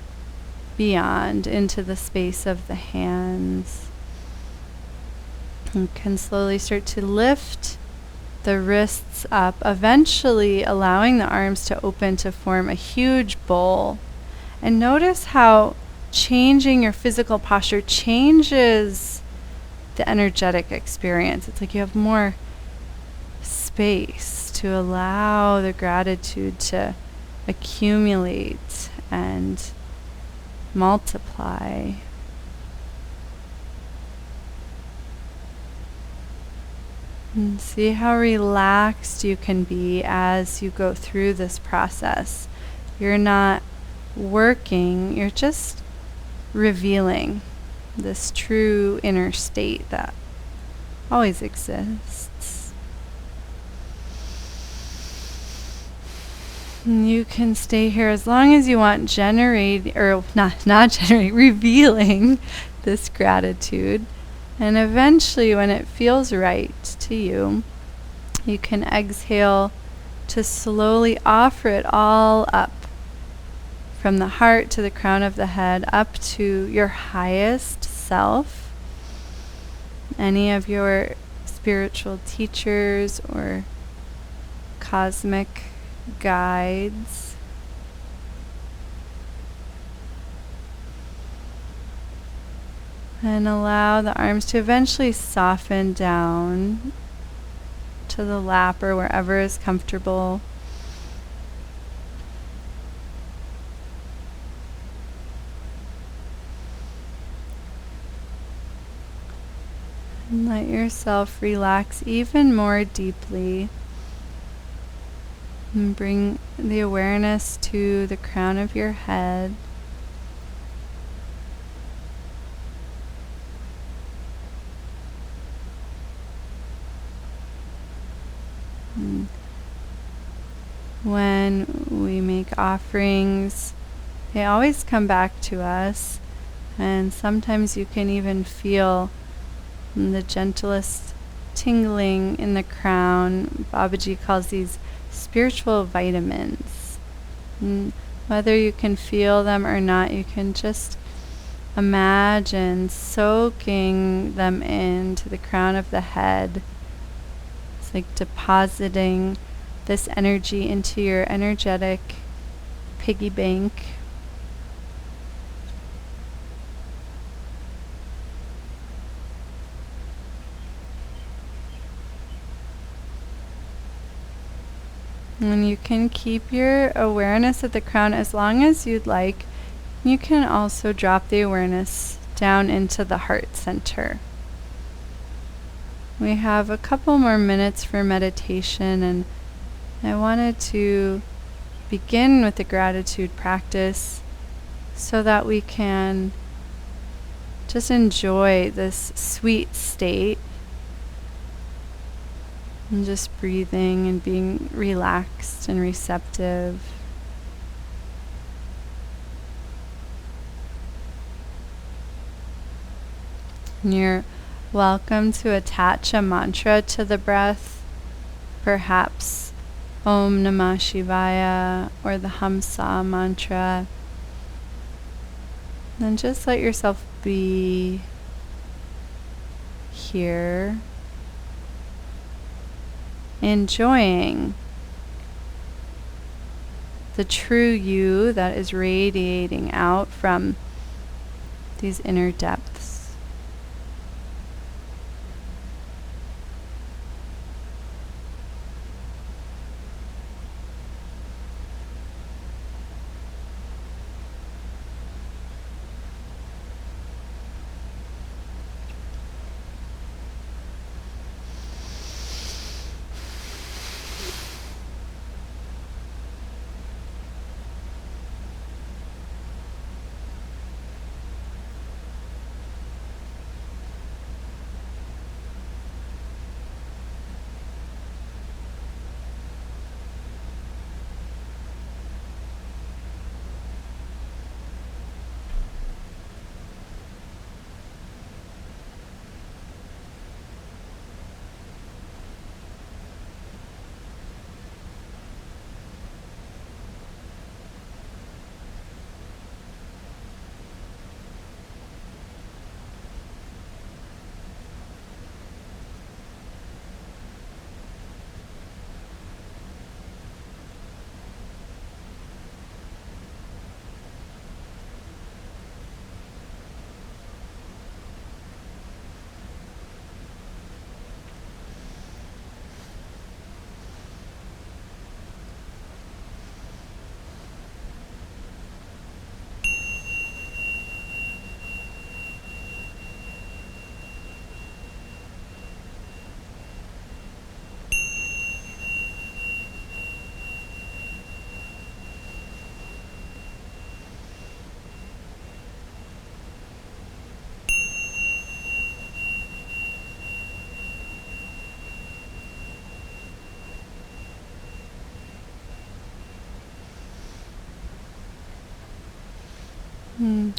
beyond into the space of the hands. You can slowly start to lift the wrists up, eventually allowing the arms to open to form a huge bowl. And notice how changing your physical posture changes the energetic experience. It's like you have more space to allow the gratitude to accumulate and multiply. And see how relaxed you can be as you go through this process. You're not working, you're just revealing this true inner state that always exists. And you can stay here as long as you want, revealing this gratitude. And eventually, when it feels right to you, you can exhale to slowly offer it all up, from the heart to the crown of the head, up to your highest self, any of your spiritual teachers or cosmic guides. And allow the arms to eventually soften down to the lap or wherever is comfortable. And let yourself relax even more deeply. And bring the awareness to the crown of your head. When we make offerings, they always come back to us, and sometimes you can even feel the gentlest tingling in the crown. Babaji calls these spiritual vitamins. And whether you can feel them or not, you can just imagine soaking them into the crown of the head. It's like depositing this energy into your energetic piggy bank. And you can keep your awareness at the crown as long as you'd like. You can also drop the awareness down into the heart center. We have a couple more minutes for meditation, and I wanted to begin with the gratitude practice so that we can just enjoy this sweet state. And just breathing and being relaxed and receptive. And you're welcome to attach a mantra to the breath, perhaps Om Namah Shivaya or the Hamsa mantra. Then just let yourself be here, enjoying the true you that is radiating out from these inner depths.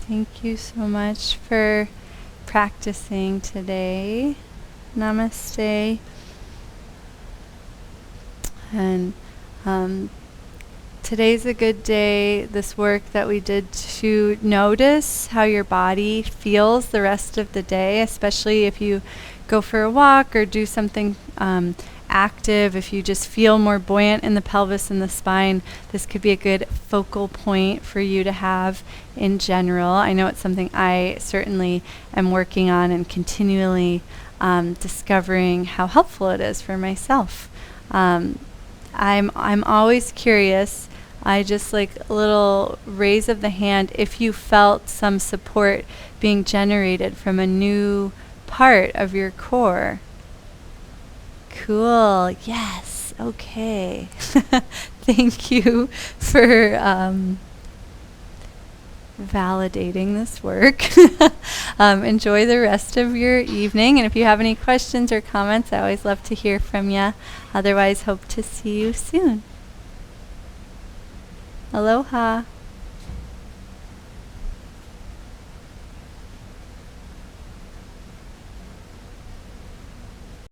Thank you so much for practicing today. Namaste. And today's a good day, this work that we did, to notice how your body feels the rest of the day, especially if you go for a walk or do something active. If you just feel more buoyant in the pelvis and the spine, this could be a good focal point for you to have in general. I know it's something I certainly am working on and continually discovering how helpful it is for myself. I'm always curious. I just like a little raise of the hand if you felt some support being generated from a new part of your core. Cool. Yes. Okay. Thank you for validating this work. Enjoy the rest of your evening. And if you have any questions or comments, I always love to hear from you. Otherwise, hope to see you soon. Aloha.